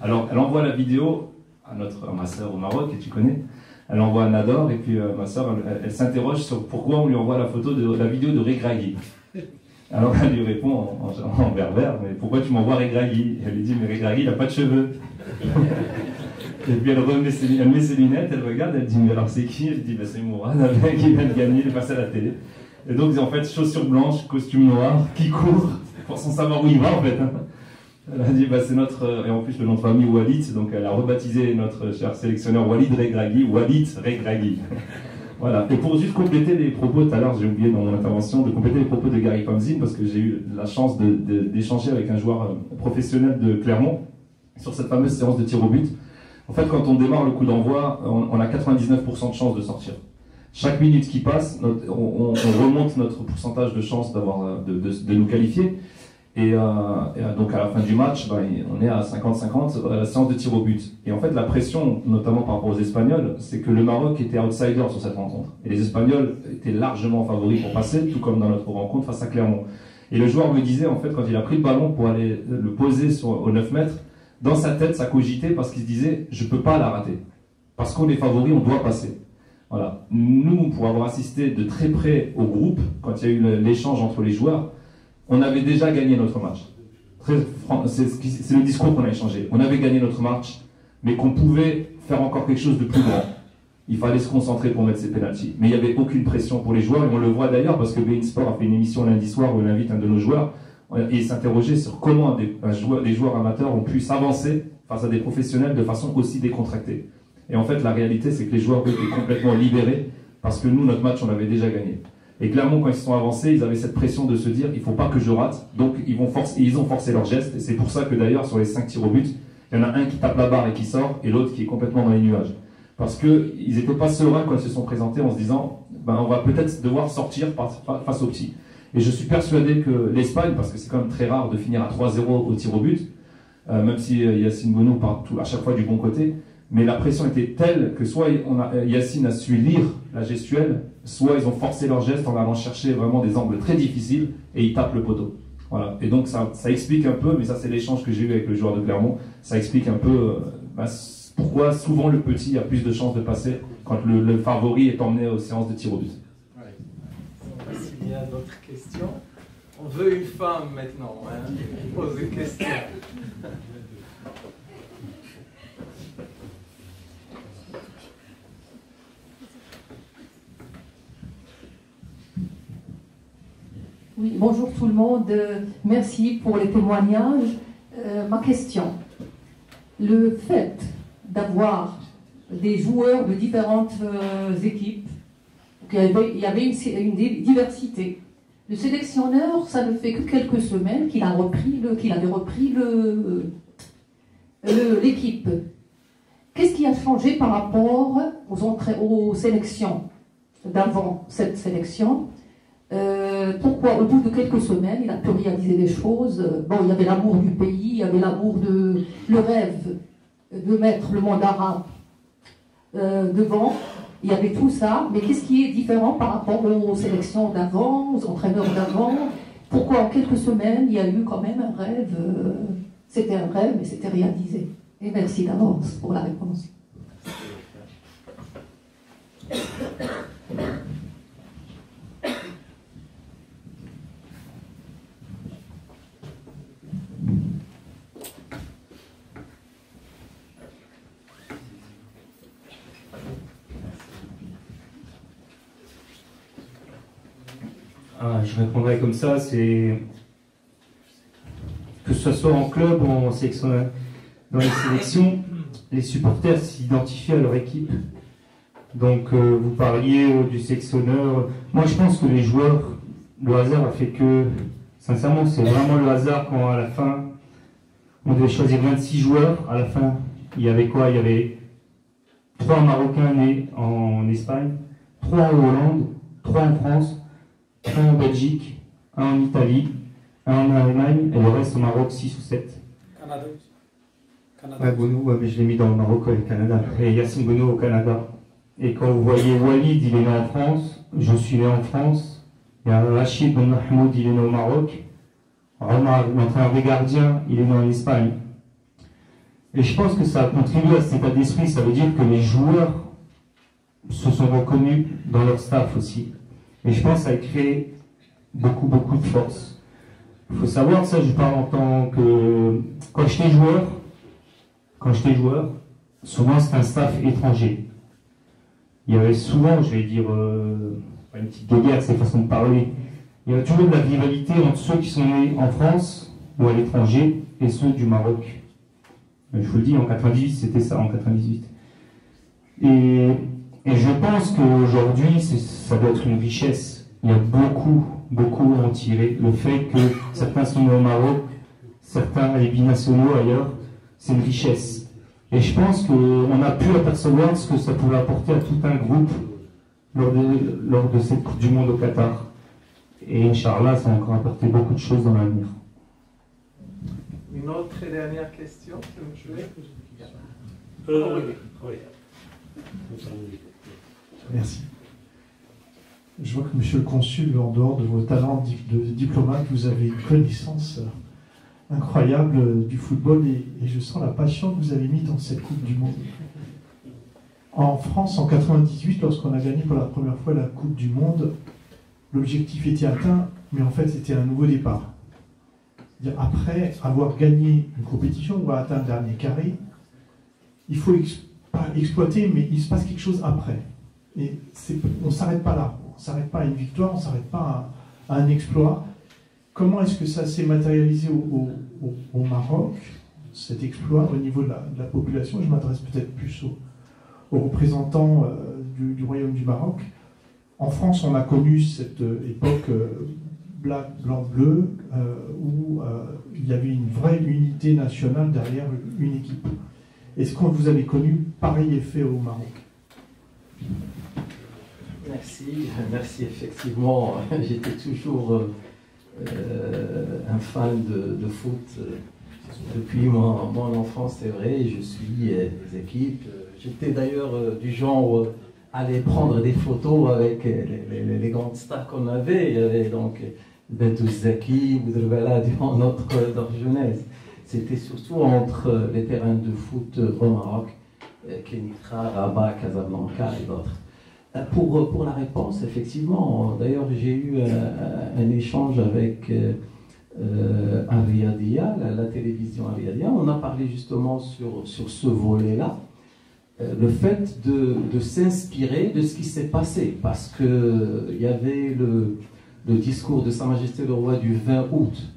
Alors elle envoie la vidéo à ma sœur au Maroc, que tu connais. Elle envoie à Nador et puis ma sœur, elle s'interroge sur pourquoi on lui envoie la vidéo de Regragui. Alors elle lui répond en berbère, mais pourquoi tu m'envoies Regragui? Elle lui dit, mais Regragui, il n'a pas de cheveux. Et puis elle met ses lunettes, elle regarde, elle dit, mais alors c'est qui? Elle dit, bah, c'est Mourad, qui vient de gagner, il est passé à la télé. Et donc en fait, chaussures blanches, costume noir, qui court, pour sans savoir où il va en fait. Elle a dit, bah, c'est notre, et en plus le nom de famille Walid, donc elle a rebaptisé notre cher sélectionneur Walid Regragui, Walid Regragui. Voilà. Et pour juste compléter les propos, tout à l'heure j'ai oublié dans mon intervention de compléter les propos de Gary Pamzin, parce que j'ai eu la chance d'échanger avec un joueur professionnel de Clermont sur cette fameuse séance de tir au but. En fait, quand on démarre le coup d'envoi, on a 99% de chance de sortir. Chaque minute qui passe, on remonte notre pourcentage de chance de nous qualifier. Et donc à la fin du match, on est à 50-50 à la séance de tir au but. Et en fait, la pression, notamment par rapport aux Espagnols, c'est que le Maroc était outsider sur cette rencontre. Et les Espagnols étaient largement favoris pour passer, tout comme dans notre rencontre face à Clermont. Et le joueur me disait, en fait, quand il a pris le ballon pour aller le poser aux 9 mètres, dans sa tête, ça cogitait parce qu'il se disait, je peux pas la rater. Parce qu'on est favoris, on doit passer. Voilà. Nous, pour avoir assisté de très près au groupe, quand il y a eu l'échange entre les joueurs, on avait déjà gagné notre match. C'est le discours qu'on a échangé. On avait gagné notre match, mais qu'on pouvait faire encore quelque chose de plus grand. Il fallait se concentrer pour mettre ses pénaltys. Mais il n'y avait aucune pression pour les joueurs, et on le voit d'ailleurs parce que beIN Sport a fait une émission lundi soir où il invite un de nos joueurs, et il s'interrogeait sur comment des joueurs amateurs ont pu s'avancer face à des professionnels de façon aussi décontractée. Et en fait, la réalité, c'est que les joueurs étaient complètement libérés parce que nous, notre match, on l'avait déjà gagné. Et clairement, quand ils se sont avancés, ils avaient cette pression de se dire il ne faut pas que je rate. Donc, ils ont forcé leur geste. Et c'est pour ça que d'ailleurs, sur les 5 tirs au but, il y en a un qui tape la barre et qui sort, et l'autre qui est complètement dans les nuages. Parce qu'ils n'étaient pas sereins quand ils se sont présentés en se disant on va peut-être devoir sortir face aux petits. Et je suis persuadé que l'Espagne, parce que c'est quand même très rare de finir à 3-0 au tir au but, même si Yacine Bounou part à chaque fois du bon côté, mais la pression était telle que soit Yacine a su lire la gestuelle, soit ils ont forcé leur geste en allant chercher vraiment des angles très difficiles et ils tapent le poteau. Voilà. Et donc ça explique un peu, mais ça c'est l'échange que j'ai eu avec le joueur de Clermont, ça explique un peu pourquoi souvent le petit a plus de chances de passer quand le favori est emmené aux séances de tir au but. Ouais. S'il y a d'autres questions, on veut une femme maintenant, hein, qui pose des questions. Oui, bonjour tout le monde. Merci pour les témoignages. Ma question, le fait d'avoir des joueurs de différentes équipes, il y avait une diversité. Le sélectionneur, ça ne fait que quelques semaines qu'il avait repris l'équipe. qu'est-ce qui a changé par rapport aux sélections d'avant cette sélection? Pourquoi, au bout de quelques semaines, il a pu réaliser des choses? Bon, il y avait l'amour du pays, il y avait l'amour le rêve de mettre le monde arabe devant. Il y avait tout ça, mais qu'est-ce qui est différent par rapport aux sélections d'avant, aux entraîneurs d'avant? Pourquoi en quelques semaines, il y a eu quand même un rêve? C'était un rêve, mais c'était réalisé. Et merci d'avance pour la réponse. Je répondrai comme ça, c'est que ce soit en club ou en sélection, dans les sélections, les supporters s'identifient à leur équipe. Donc vous parliez du sélectionneur. Moi je pense que les joueurs, le hasard a fait que, sincèrement c'est vraiment le hasard quand à la fin on devait choisir 26 joueurs. À la fin il y avait quoi? Il y avait 3 Marocains nés en Espagne, 3 en Hollande, 3 en France, 1 en Belgique, 1 en Italie, 1 en Allemagne, et le reste au Maroc, 6 ou 7. Canada. Ouais, Bono, ouais, mais je l'ai mis dans le Maroc et le Canada. Et Yassine Bono au Canada. Et quand vous voyez Walid, il est né en France, je suis né en France, il y a Rachid Ben Mahmoud, il est né au Maroc, Omar, l'entraîneur des gardiens, il est né en Espagne. Et je pense que ça a contribué à cet état d'esprit, ça veut dire que les joueurs se sont reconnus dans leur staff aussi. Et je pense que ça a créé beaucoup de force. Il faut savoir, ça je parle en tant que... Quand j'étais joueur, souvent c'est un staff étranger. Il y avait souvent, je vais dire, pas une petite guerre, c'est façon de parler, il y a toujours de la rivalité entre ceux qui sont nés en France ou à l'étranger et ceux du Maroc. Je vous le dis, en 98, c'était ça, en 98. Et je pense qu'aujourd'hui, ça doit être une richesse. Il y a beaucoup à en tirer. Le fait que certains sont nés au Maroc, certains les binationaux ailleurs, c'est une richesse. Et je pense qu'on a pu apercevoir ce que ça pouvait apporter à tout un groupe lors de cette Coupe du Monde au Qatar. Et Inch'Allah, ça a encore apporté beaucoup de choses dans l'avenir. Une autre et dernière question, si vous Oui. Merci. Je vois que Monsieur le Consul, en dehors de vos talents de diplomate, vous avez une connaissance incroyable du football et je sens la passion que vous avez mise dans cette Coupe du Monde. En France, en 98, lorsqu'on a gagné pour la première fois la Coupe du Monde, l'objectif était atteint, mais en fait c'était un nouveau départ. C'est-à-dire, après avoir gagné une compétition, on va atteindre le dernier carré, il faut pas exploiter, mais il se passe quelque chose après. Et on ne s'arrête pas là, on ne s'arrête pas à une victoire, on ne s'arrête pas à un exploit. Comment est-ce que ça s'est matérialisé au Maroc, cet exploit au niveau de la population? Je m'adresse peut-être plus aux représentants du Royaume du Maroc. En France, on a connu cette époque black, blanc, bleu, où il y avait une vraie unité nationale derrière une équipe. Est-ce que vous avez connu pareil effet au Maroc? Merci effectivement. J'étais toujours un fan de foot depuis mon enfance, c'est vrai. Je suis des équipes. J'étais d'ailleurs du genre à aller prendre des photos avec les grandes stars qu'on avait. Il y avait donc Bentou Zaki, Boudrbala durant notre jeunesse. C'était surtout entre les terrains de foot au Maroc, Kenitra, Rabat, Casablanca et d'autres. Pour la réponse, effectivement, d'ailleurs j'ai eu un échange avec Ariadia, la télévision Ariadia. On a parlé justement sur ce volet-là, le fait de s'inspirer de ce qui s'est passé, parce qu'il y avait le discours de Sa Majesté le Roi du 20 août.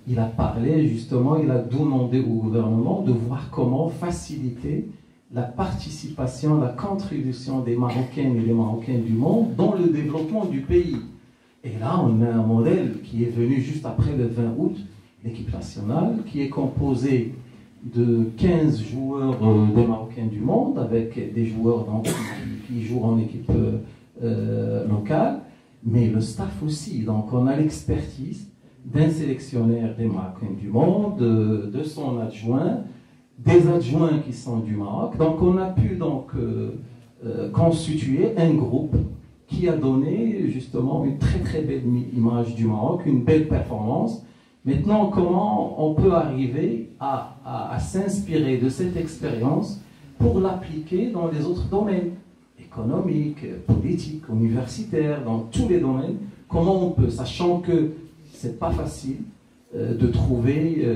Il a parlé justement, il a demandé au gouvernement de voir comment faciliter la participation, la contribution des Marocaines et des Marocains du monde dans le développement du pays. Et là, on a un modèle qui est venu juste après le 20 août, l'équipe nationale, qui est composée de 15 joueurs des Marocains du monde, avec des joueurs donc, qui jouent en équipe locale, mais le staff aussi. Donc on a l'expertise d'un sélectionneur des Marocains du monde, de son adjoint, des adjoints qui sont du Maroc. Donc on a pu donc constituer un groupe qui a donné justement une très très belle image du Maroc, une belle performance. Maintenant, comment on peut arriver à s'inspirer de cette expérience pour l'appliquer dans les autres domaines économiques, politiques, universitaires, dans tous les domaines? Comment on peut, sachant que c'est pas facile de trouver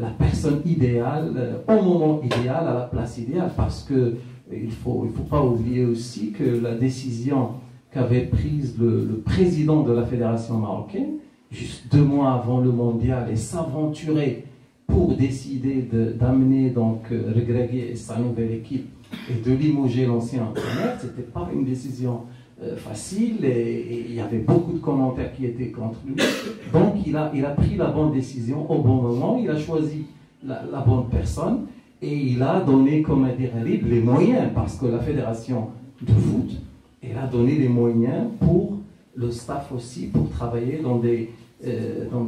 la personne idéale au moment idéal, à la place idéale, parce que il faut pas oublier aussi que la décision qu'avait prise le président de la fédération marocaine, juste 2 mois avant le mondial, et s'aventurer pour décider d'amener donc Regragui et sa nouvelle équipe et de limoger l'ancien entraîneur, c'était pas une décision facile, et il y avait beaucoup de commentaires qui étaient contre lui. Donc il a pris la bonne décision au bon moment, il a choisi la bonne personne, et il a donné, comme a dit Ghalib, les moyens, parce que la fédération de foot, elle a donné les moyens pour le staff aussi, pour travailler dans des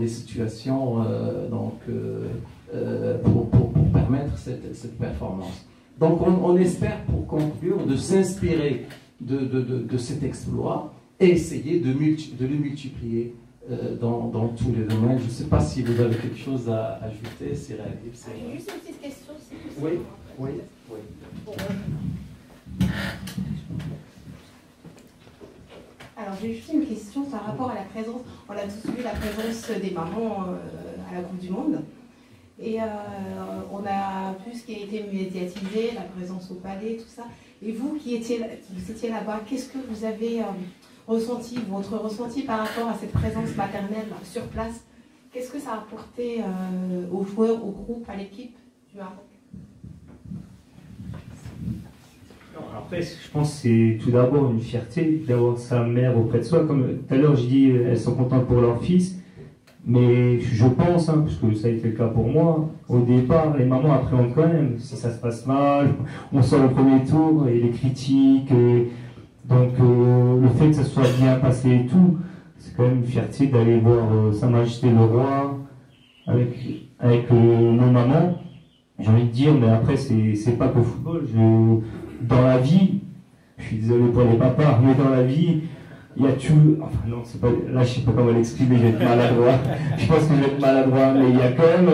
situations pour permettre cette performance. Donc on espère, pour conclure, de s'inspirer de cet exploit et essayer de le multiplier dans tous les domaines. Je ne sais pas si vous avez quelque chose à ajouter, c'est réaliste. Juste une petite question. Oui. Bon. Alors j'ai juste une question par rapport à la présence. On a tous vu la présence des mamans à la Coupe du Monde. Et on a vu ce qui a été médiatisé, la présence au palais, tout ça. Et vous qui étiez là-bas, qu'est-ce que vous avez ressenti, votre ressenti par rapport à cette présence maternelle sur place? Qu'est-ce que ça a apporté aux joueurs, au groupe, à l'équipe du Maroc? Après, je pense que c'est tout d'abord une fierté d'avoir sa mère auprès de soi. Comme tout à l'heure, je dis elles sont contentes pour leur fils. Mais je pense, parce que ça a été le cas pour moi, au départ, les mamans appréhendent quand même. Si ça se passe mal, on sort au premier tour et les critiques. Donc le fait que ça soit bien passé et tout, c'est quand même une fierté d'aller voir Sa Majesté le Roi avec nos mamans. J'ai envie de dire, mais après, c'est pas qu'au football. Dans la vie, je suis désolé pour les papas, mais dans la vie, il y a tout. Enfin, non, c'est pas. Là, je sais pas comment l'exprimer, je vais être maladroit. Je pense que je vais être maladroit, mais il y a quand même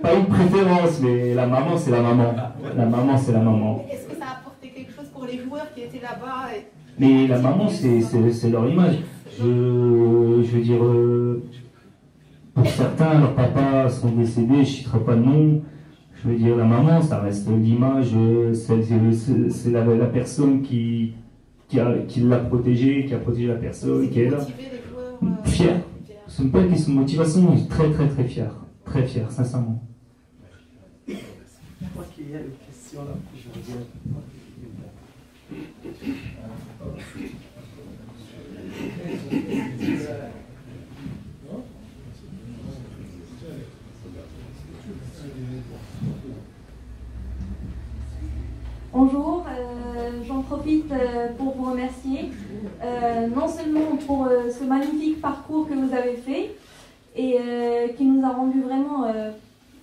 pas une préférence, mais la maman, c'est la maman. La maman, c'est la maman. Est-ce que ça a apporté quelque chose pour les joueurs qui étaient là-bas Mais la maman, c'est leur image. Je veux dire, pour certains, leurs papas sont décédés, je ne citerai pas de nom. Je veux dire, la maman, ça reste l'image, c'est la personne qui l'a protégée, qui a protégé la personne, qui est là. Fier. Ce n'est pas une question de motivation, je suis très très très fier. Très fier, sincèrement. Je crois qu'il y a une question là. Je reviens. Bonjour, j'en profite pour vous remercier, non seulement pour ce magnifique parcours que vous avez fait et qui nous a rendu vraiment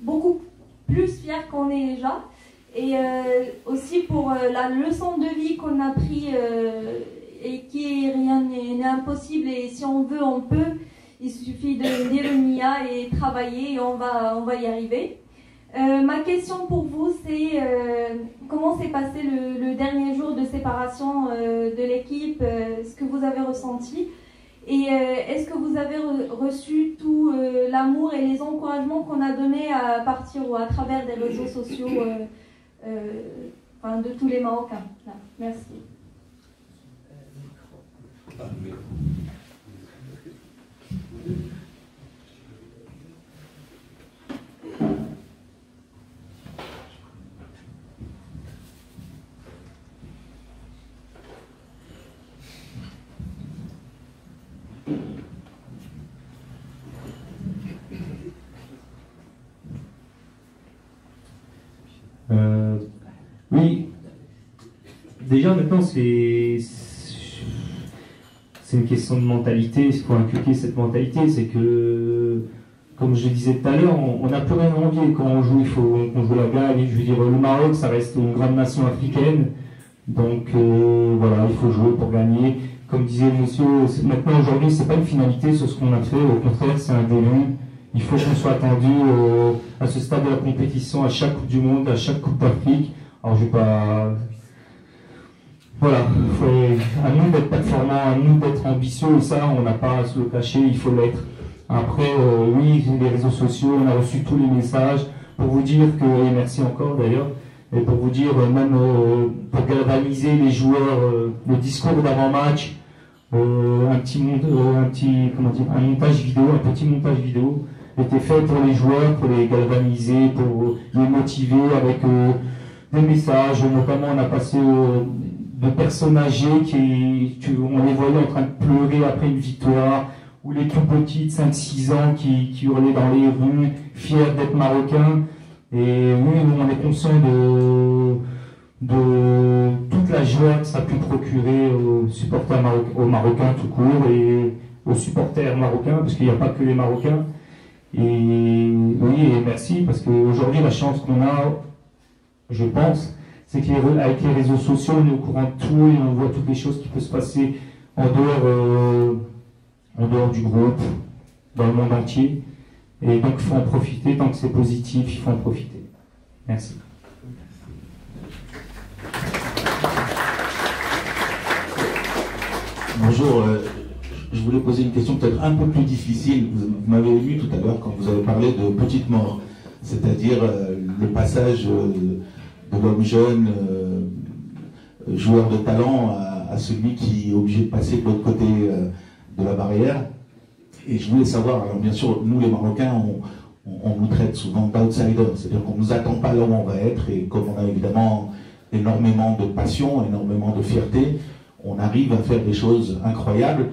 beaucoup plus fiers qu'on est déjà, et aussi pour la leçon de vie qu'on a pris et qui rien n'est impossible, et si on veut on peut, il suffit de dire le Nia et travailler et on va y arriver. Ma question pour vous, c'est comment s'est passé le dernier jour de séparation de l'équipe, ce que vous avez ressenti, et est-ce que vous avez reçu tout l'amour et les encouragements qu'on a donnés à partir ou à travers des réseaux sociaux de tous les Marocains. Là. Merci. Oui, déjà maintenant c'est une question de mentalité, il faut inculquer cette mentalité, c'est que, comme je le disais tout à l'heure, on n'a plus rien à envier quand on joue, il faut qu'on joue la gagne. Je veux dire, le Maroc, ça reste une grande nation africaine, donc voilà, il faut jouer pour gagner. Comme disait le monsieur, maintenant aujourd'hui, c'est pas une finalité sur ce qu'on a fait, au contraire, c'est un début. Il faut qu'on soit attendu à ce stade de la compétition, à chaque Coupe du Monde, à chaque Coupe d'Afrique. Alors je vais pas... Voilà, à nous d'être performants, à nous d'être ambitieux, et ça, on n'a pas à se le cacher, il faut l'être. Après, oui, les réseaux sociaux, on a reçu tous les messages pour vous dire que, et merci encore d'ailleurs, et pour vous dire, même pour galvaniser les joueurs, le discours d'avant-match, un petit montage vidéo était fait pour les joueurs, pour les galvaniser, pour les motiver avec des messages. Notamment, on a passé de personnes âgées on les voyait en train de pleurer après une victoire, ou les plus petites, 5-6 ans, qui hurlaient dans les rues, fiers d'être marocains. Et oui, on est conscient de toute la joie que ça a pu procurer aux supporters aux Marocains tout court, et aux supporters marocains, parce qu'il n'y a pas que les Marocains. Et oui, et merci, parce qu'aujourd'hui, la chance qu'on a, je pense, c'est qu'avec les réseaux sociaux, on est au courant de tout et on voit toutes les choses qui peuvent se passer en dehors du groupe, dans le monde entier. Et donc, il faut en profiter. Tant que c'est positif, il faut en profiter. Merci. Bonjour. Je voulais poser une question peut-être un peu plus difficile. Vous m'avez ému tout à l'heure quand vous avez parlé de petite mort, c'est-à-dire le passage de l'homme jeune, joueur de talent, à celui qui est obligé de passer de l'autre côté de la barrière. Et je voulais savoir, alors bien sûr, nous les Marocains, on nous traite souvent d'outsiders, c'est-à-dire qu'on ne nous attend pas là où on va être, et comme on a évidemment énormément de passion, énormément de fierté, on arrive à faire des choses incroyables,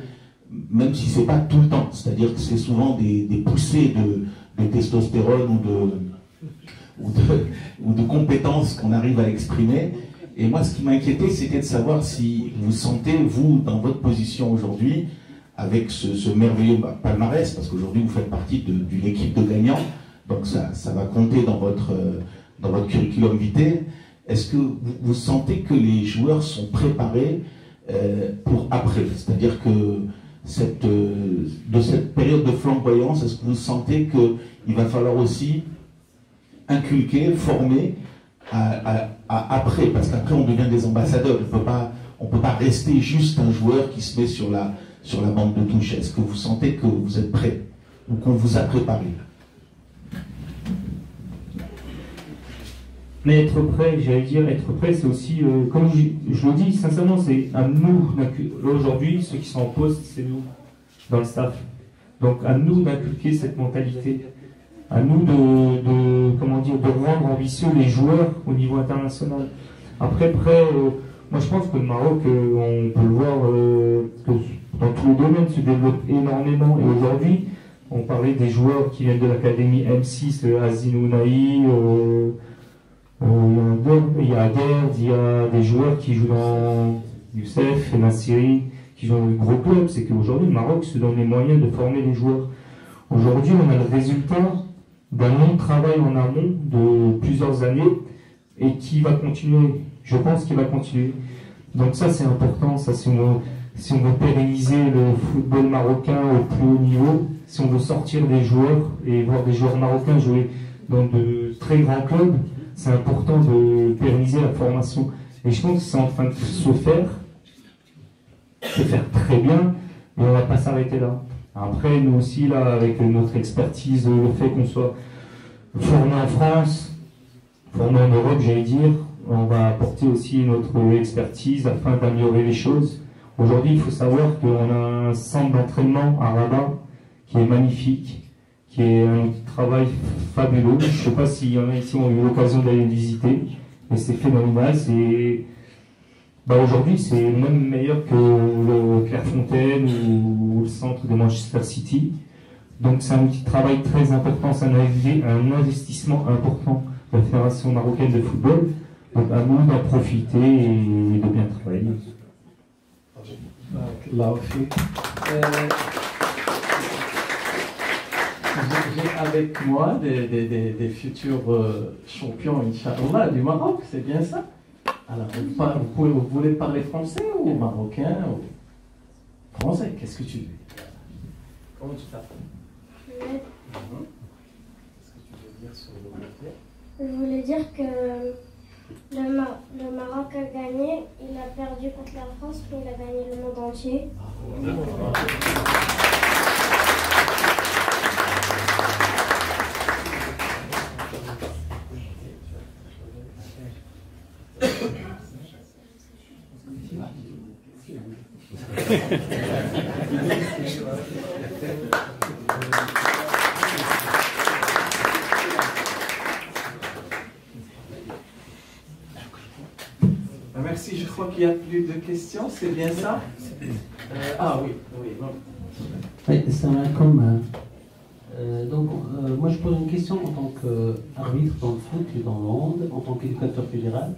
même si c'est pas tout le temps. C'est-à-dire que c'est souvent des poussées de testostérone ou de compétences qu'on arrive à exprimer. Et moi, ce qui m'inquiétait, c'était de savoir si vous sentez, vous, dans votre position aujourd'hui, avec ce merveilleux palmarès, parce qu'aujourd'hui, vous faites partie d'une équipe de gagnants, donc ça va compter dans votre curriculum vitae. Est-ce que vous sentez que les joueurs sont préparés pour après? C'est-à-dire que de cette période de flamboyance, est-ce que vous sentez qu'il va falloir aussi inculquer, former à après? Parce qu'après, on devient des ambassadeurs. On ne peut pas rester juste un joueur qui se met sur la bande de touche. Est-ce que vous sentez que vous êtes prêt ou qu'on vous a préparé? Mais être prêt, j'allais dire, être prêt, c'est aussi, comme je le dis sincèrement, c'est à nous, aujourd'hui, ceux qui sont en poste, c'est nous, dans le staff. Donc à nous d'inculquer cette mentalité, à nous de rendre ambitieux les joueurs au niveau international. Après, moi je pense que le Maroc, on peut le voir, que dans tous les domaines se développe énormément. Et aujourd'hui, on parlait des joueurs qui viennent de l'académie M6, Azin Ounahi, il y a Gerd, il y a des joueurs qui jouent dans Youssef, Nassiri, qui jouent dans les gros clubs. C'est qu'aujourd'hui, le Maroc se donne les moyens de former les joueurs. Aujourd'hui, on a le résultat d'un long travail en amont de plusieurs années et qui va continuer. Je pense qu'il va continuer. Donc ça, c'est important. Ça, si on veut pérenniser le football marocain au plus haut niveau, si on veut sortir des joueurs et voir des joueurs marocains jouer dans de très grands clubs, c'est important de pérenniser la formation. Et je pense que c'est en train de se faire très bien, mais on ne va pas s'arrêter là. Après, nous aussi, là, avec notre expertise, le fait qu'on soit formé en France, formé en Europe, j'allais dire, on va apporter aussi notre expertise afin d'améliorer les choses. Aujourd'hui, il faut savoir qu'on a un centre d'entraînement à Rabat qui est magnifique, qui est un travail fabuleux. Je ne sais pas s'il y en a ici qui ont eu l'occasion d'aller le visiter, mais c'est phénoménal. Aujourd'hui, c'est même meilleur que le Clairefontaine ou le centre de Manchester City. Donc c'est un travail très important, c'est un investissement important de la Fédération marocaine de football Donc à nous d'en profiter et de bien travailler. J'ai avec moi des futurs champions, Inch'Allah, du Maroc, c'est bien ça? Alors, vous voulez parler français ou marocain ou français? Qu'est-ce que tu veux? Comment tu t'appelles? Qu'est-ce que tu veux dire sur le Maroc? Je voulais dire que le Maroc a gagné, il a perdu contre la France, puis il a gagné le monde entier. Merci, je crois qu'il n'y a plus de questions, c'est bien ça? Ah oui, oui. Oui, c'est un comme. Donc, moi je pose une question en tant qu'arbitre dans le foot et dans le hand, en tant qu'éducateur fédéral.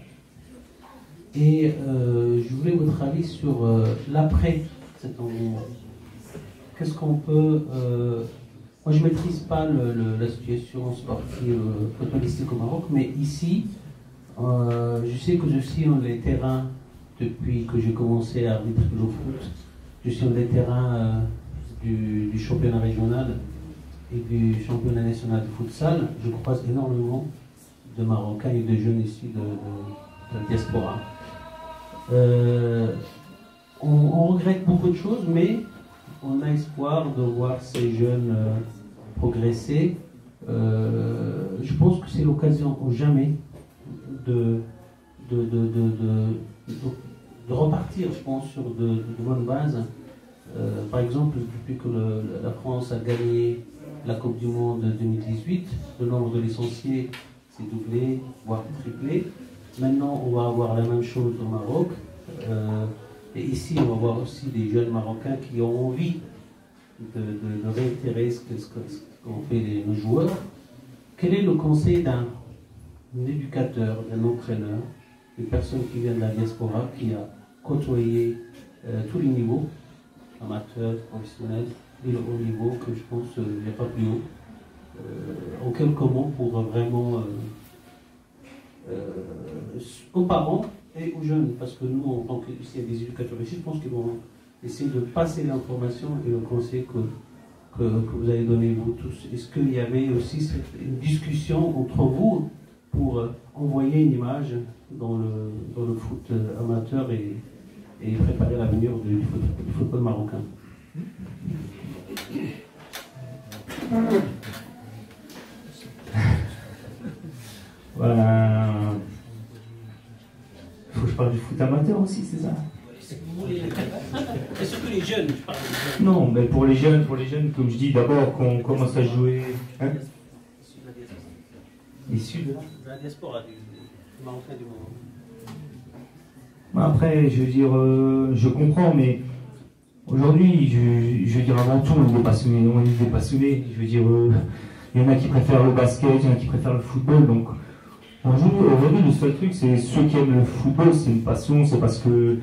Et je voulais votre avis sur l'après cet engouement. Qu'est-ce qu'on peut. Moi je ne maîtrise pas la situation sportive footballistique au Maroc, mais ici, je sais que je suis sur les terrains depuis que j'ai commencé à arbitrer le foot. Je suis sur les terrains du championnat régional et du championnat national de futsal. Je croise énormément de Marocains et de jeunes issus de la diaspora. On regrette beaucoup de choses, mais on a espoir de voir ces jeunes progresser. Je pense que c'est l'occasion ou jamais de repartir, je pense, sur de bonnes bases. Par exemple, depuis que la France a gagné la Coupe du Monde 2018, le nombre de licenciés s'est doublé, voire triplé. Maintenant, on va avoir la même chose au Maroc. Et ici, on va voir aussi des jeunes Marocains qui ont envie de réitérer ce qu'ont fait nos joueurs. Quel est le conseil d'un éducateur, d'un entraîneur, une personne qui vient de la diaspora, qui a côtoyé tous les niveaux, amateurs, professionnels, et le haut niveau, que je pense il n'y a pas plus haut, en quelques mots pour vraiment aux parents et aux jeunes, parce que nous, en tant qu'il y a des éducateurs ici, je pense qu'ils vont essayer de passer l'information et le conseil que vous avez donné vous tous. Est-ce qu'il y avait aussi une discussion entre vous pour envoyer une image dans le foot amateur et préparer l'avenir du football marocain? Voilà. Il faut que je parle du foot amateur aussi, c'est ça? Et surtout les jeunes, je parle. Non, mais pour les jeunes, comme je dis, d'abord qu'on commence à jouer. Hein? Issus de la diaspora, du Marocain du monde. Après, je veux dire, je comprends, mais aujourd'hui, je veux dire, avant tout, on est des passionnés. Je veux dire, il y en a qui préfèrent le basket, il y en a qui préfèrent le football. Donc, aujourd'hui, le seul truc, c'est ceux qui aiment le football, c'est une passion, c'est parce que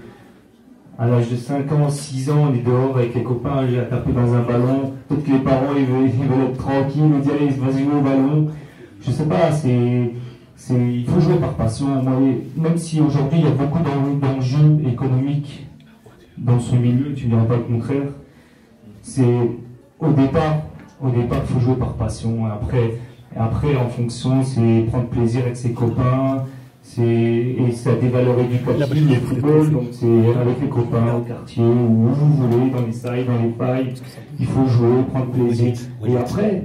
à l'âge de 5 ans, 6 ans, on est dehors avec les copains, à taper dans un ballon. Peut-être que les parents, ils veulent être tranquilles, ils disent, allez, vas-y, jouer au ballon. Je sais pas, il faut jouer par passion. Même si aujourd'hui il y a beaucoup d'enjeux économiques dans ce milieu, tu ne diras pas le contraire. Au départ, il faut jouer par passion. Après, en fonction, c'est prendre plaisir avec ses copains. Et ça a des valeurs éducatives, le football, donc c'est avec les copains au quartier, où vous voulez, dans les salles, dans les failles. Il faut jouer, prendre plaisir. Et après,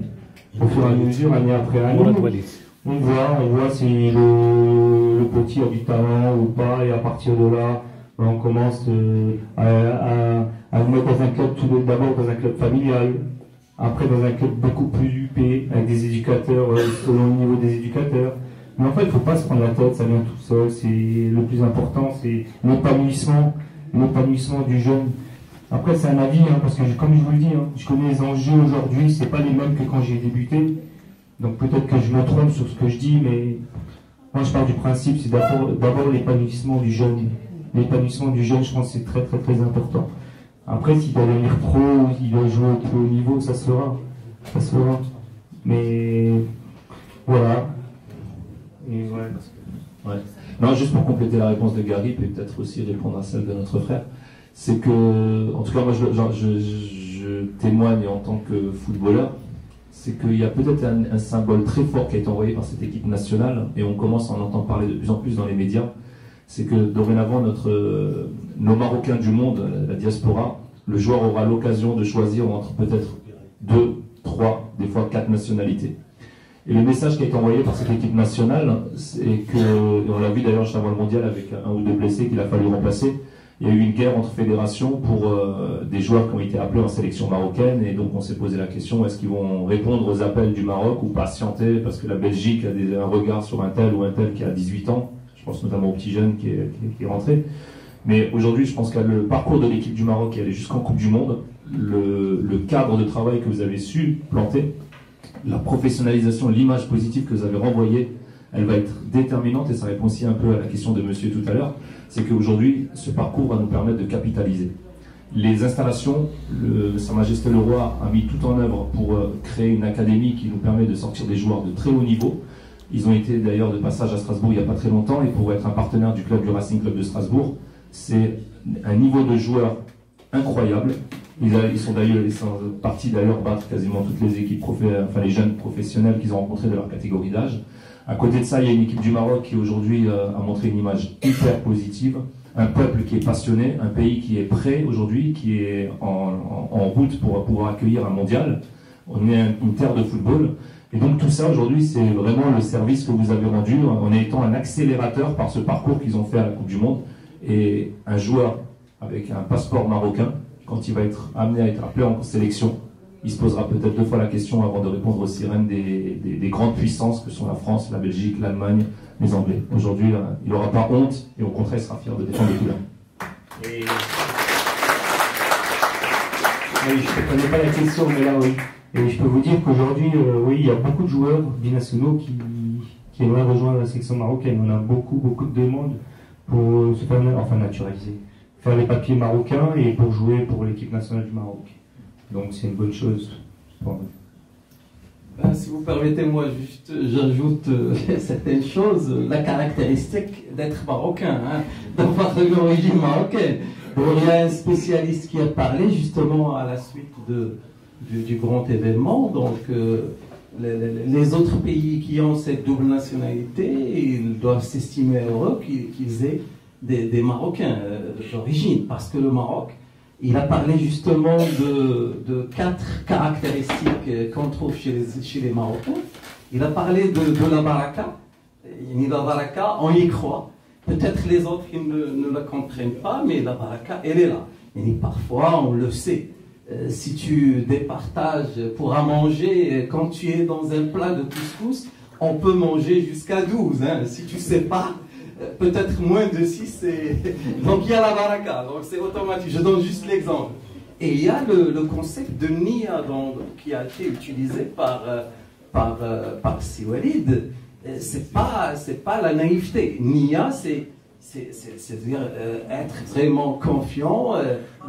au fur et à mesure, année après année, on voit si le petit a du talent ou pas, et à partir de là, on commence à le mettre dans un club, tout d'abord dans un club familial, après dans un club beaucoup plus huppé, avec des éducateurs, selon le niveau des éducateurs. Mais en fait, il ne faut pas se prendre la tête, ça vient tout seul. Le plus important, c'est l'épanouissement du jeune. Après, c'est un avis, parce que comme je vous le dis, je connais les enjeux aujourd'hui, c'est pas les mêmes que quand j'ai débuté. Donc peut-être que je me trompe sur ce que je dis, mais moi je pars du principe, c'est d'abord l'épanouissement du jeune. L'épanouissement du jeune, je pense que c'est très très très important. Après, s'il doit devenir pro, s'il doit jouer au plus haut niveau, ça se fera. Ça se fera. Mais voilà. Et ouais. Non, juste pour compléter la réponse de Gary, et peut-être aussi répondre à celle de notre frère, c'est que, en tout cas, moi je témoigne en tant que footballeur, c'est qu'il y a peut-être un symbole très fort qui a été envoyé par cette équipe nationale, et on commence à en entendre parler de plus en plus dans les médias, c'est que dorénavant, nos Marocains du monde, la diaspora, le joueur aura l'occasion de choisir entre peut-être 2, 3, des fois 4 nationalités. Et le message qui a été envoyé par cette équipe nationale, c'est que, et on l'a vu d'ailleurs juste avant le mondial avec un ou deux blessés qu'il a fallu remplacer, il y a eu une guerre entre fédérations pour des joueurs qui ont été appelés en sélection marocaine, et donc on s'est posé la question, est-ce qu'ils vont répondre aux appels du Maroc ou patienter, parce que la Belgique a un regard sur un tel ou un tel qui a 18 ans, je pense notamment au petit jeune qui est rentré. Mais aujourd'hui, je pense que le parcours de l'équipe du Maroc est allé jusqu'en Coupe du Monde, le cadre de travail que vous avez su planter, la professionnalisation, l'image positive que vous avez renvoyée, elle va être déterminante, et ça répond aussi un peu à la question de monsieur tout à l'heure, c'est qu'aujourd'hui, ce parcours va nous permettre de capitaliser. Les installations, Sa Majesté le Roi a mis tout en œuvre pour créer une académie qui nous permet de sortir des joueurs de très haut niveau. Ils ont été d'ailleurs de passage à Strasbourg il n'y a pas très longtemps, et pour être un partenaire du Racing Club de Strasbourg, c'est un niveau de joueurs incroyable. Ils sont partis d'ailleurs battre quasiment toutes les équipes, les jeunes professionnels qu'ils ont rencontrés de leur catégorie d'âge. À côté de ça, il y a une équipe du Maroc qui aujourd'hui a montré une image hyper positive, un peuple qui est passionné, un pays qui est prêt aujourd'hui, qui est en route pour pouvoir accueillir un mondial. On est une terre de football. Et donc tout ça aujourd'hui, c'est vraiment le service que vous avez rendu en étant un accélérateur par ce parcours qu'ils ont fait à la Coupe du Monde. Et un joueur avec un passeport marocain, quand il va être amené à être appelé en sélection, il se posera peut-être 2 fois la question avant de répondre aux sirènes des grandes puissances que sont la France, la Belgique, l'Allemagne, les Anglais. Aujourd'hui, il n'aura pas honte, et au contraire, il sera fier de défendre les couleurs. Et... Oui, je ne connais pas la question, mais là, oui. Et je peux vous dire qu'aujourd'hui, oui, il y a beaucoup de joueurs binationaux qui aimeraient rejoindre la section marocaine. On a beaucoup de demandes pour se faire naturaliser, faire les papiers marocains et pour jouer pour l'équipe nationale du Maroc. Donc c'est une bonne chose pour nous. Si vous permettez, moi juste j'ajoute certaines choses, la caractéristique d'être marocain, d'avoir une origine marocaine. Bon, il y a un spécialiste qui a parlé justement à la suite du grand événement, donc les autres pays qui ont cette double nationalité, ils doivent s'estimer heureux qu'ils aient des Marocains d'origine, parce que le Maroc, il a parlé justement de 4 caractéristiques qu'on trouve chez les Marocains. Il a parlé de la baraka. La baraka, on y croit. Peut-être les autres ils ne la comprennent pas, mais la baraka, elle est là. Et parfois, on le sait. Si tu départages pour à manger, quand tu es dans un plat de couscous, on peut manger jusqu'à 12. Si tu ne sais pas, peut-être moins de 6. Donc il y a la baraka, donc c'est automatique. Je donne juste l'exemple. Et il y a le concept de niya qui a été utilisé par Siwalid. C'est pas la naïveté. Niya, c'est-à-dire être vraiment confiant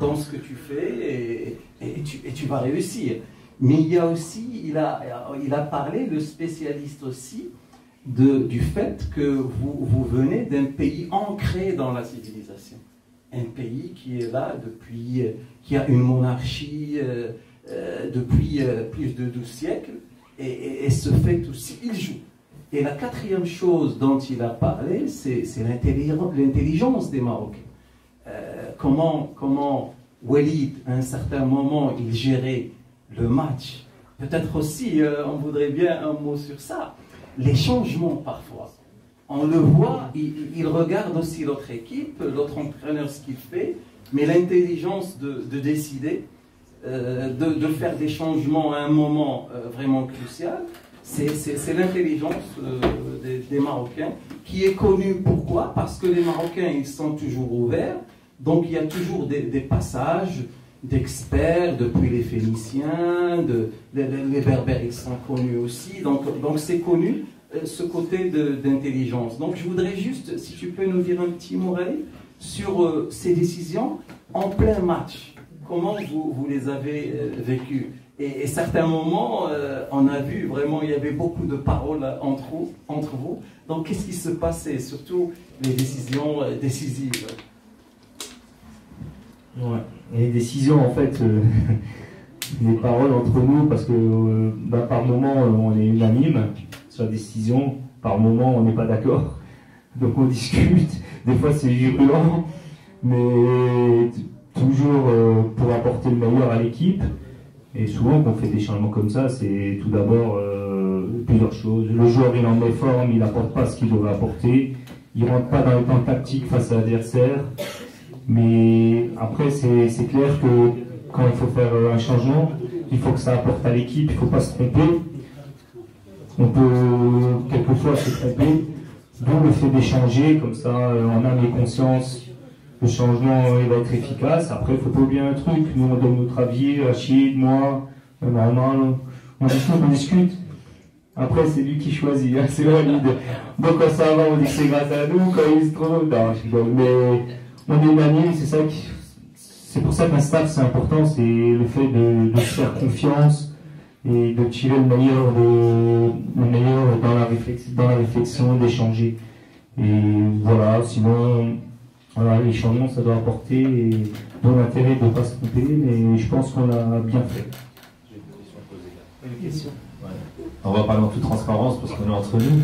dans ce que tu fais et tu vas réussir. Mais il y a aussi, il a parlé, le spécialiste aussi, du fait que vous venez d'un pays ancré dans la civilisation. Un pays qui est là depuis, qui a une monarchie depuis plus de 12 siècles, et ce fait aussi, il joue. Et la 4e chose dont il a parlé, c'est l'intelligence des Marocains. Comment Walid, à un certain moment, il gérait le match. Peut-être aussi, on voudrait bien un mot sur ça. Les changements, parfois. On le voit, il regarde aussi l'autre équipe, l'autre entraîneur, ce qu'il fait, mais l'intelligence de décider, de faire des changements à un moment vraiment crucial, c'est l'intelligence des Marocains qui est connue. Pourquoi? Parce que les Marocains, ils sont toujours ouverts, donc il y a toujours des passages d'experts, depuis les Phéniciens, les Berbères, ils sont connus aussi, donc c'est connu ce côté d'intelligence. Donc je voudrais juste, si tu peux nous dire un petit mot, Ray, sur ces décisions en plein match. Comment vous les avez vécues? Et certains moments, on a vu vraiment, il y avait beaucoup de paroles entre vous. Donc qu'est-ce qui se passait, surtout les décisions décisives? Ouais. Et les décisions, en fait, les paroles entre nous, parce que par moment, on est unanime sur la décision, par moment, on n'est pas d'accord. Donc on discute, des fois c'est virulent, mais toujours pour apporter le meilleur à l'équipe. Et souvent, quand on fait des changements comme ça, c'est tout d'abord plusieurs choses. Le joueur, il en met forme, il n'apporte pas ce qu'il devrait apporter. Il ne rentre pas dans le temps tactique face à l'adversaire. Mais après, c'est clair que quand il faut faire un changement, il faut que ça apporte à l'équipe, il ne faut pas se tromper. On peut quelquefois se tromper, d'où le fait d'échanger, comme ça, en âme et conscience. Le changement il va être efficace. Après, il ne faut pas oublier un truc. Nous, on donne notre avis, Rachid, moi, Normal. On discute. Après, c'est lui qui choisit, hein, c'est valide. Donc, quand ça va, on dit que c'est grâce à nous. Quand il se trouve, non, je rigole. Mais on est unanime, c'est pour ça qu'un staff, c'est important. C'est le fait de se faire confiance et de tirer le meilleur dans la réflexion, d'échanger. Et voilà, sinon. Voilà, les changements, ça doit apporter, et d'où l'intérêt de ne pas se tromper, mais je pense qu'on a bien fait. Une question. Ouais. On va parler en toute transparence parce qu'on est entre nous.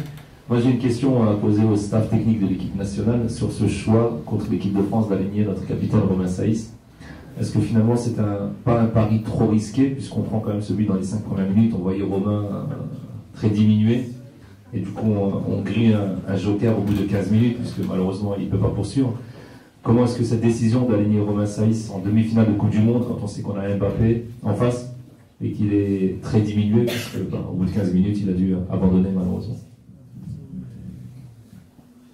Moi, j'ai une question à poser au staff technique de l'équipe nationale sur ce choix contre l'équipe de France d'aligner notre capitaine Romain Saïs. Est-ce que finalement, c'est pas un pari trop risqué, puisqu'on prend quand même ce but dans les 5 premières minutes, on voyait Romain très diminué, et du coup, on grille un joker au bout de 15 minutes, puisque malheureusement, il ne peut pas poursuivre. Comment est-ce que cette décision d'aligner Romain Saïs en demi-finale de Coupe du Monde, quand on sait qu'on a Mbappé en face et qu'il est très diminué, parce qu'au bout de 15 minutes, il a dû abandonner malheureusement?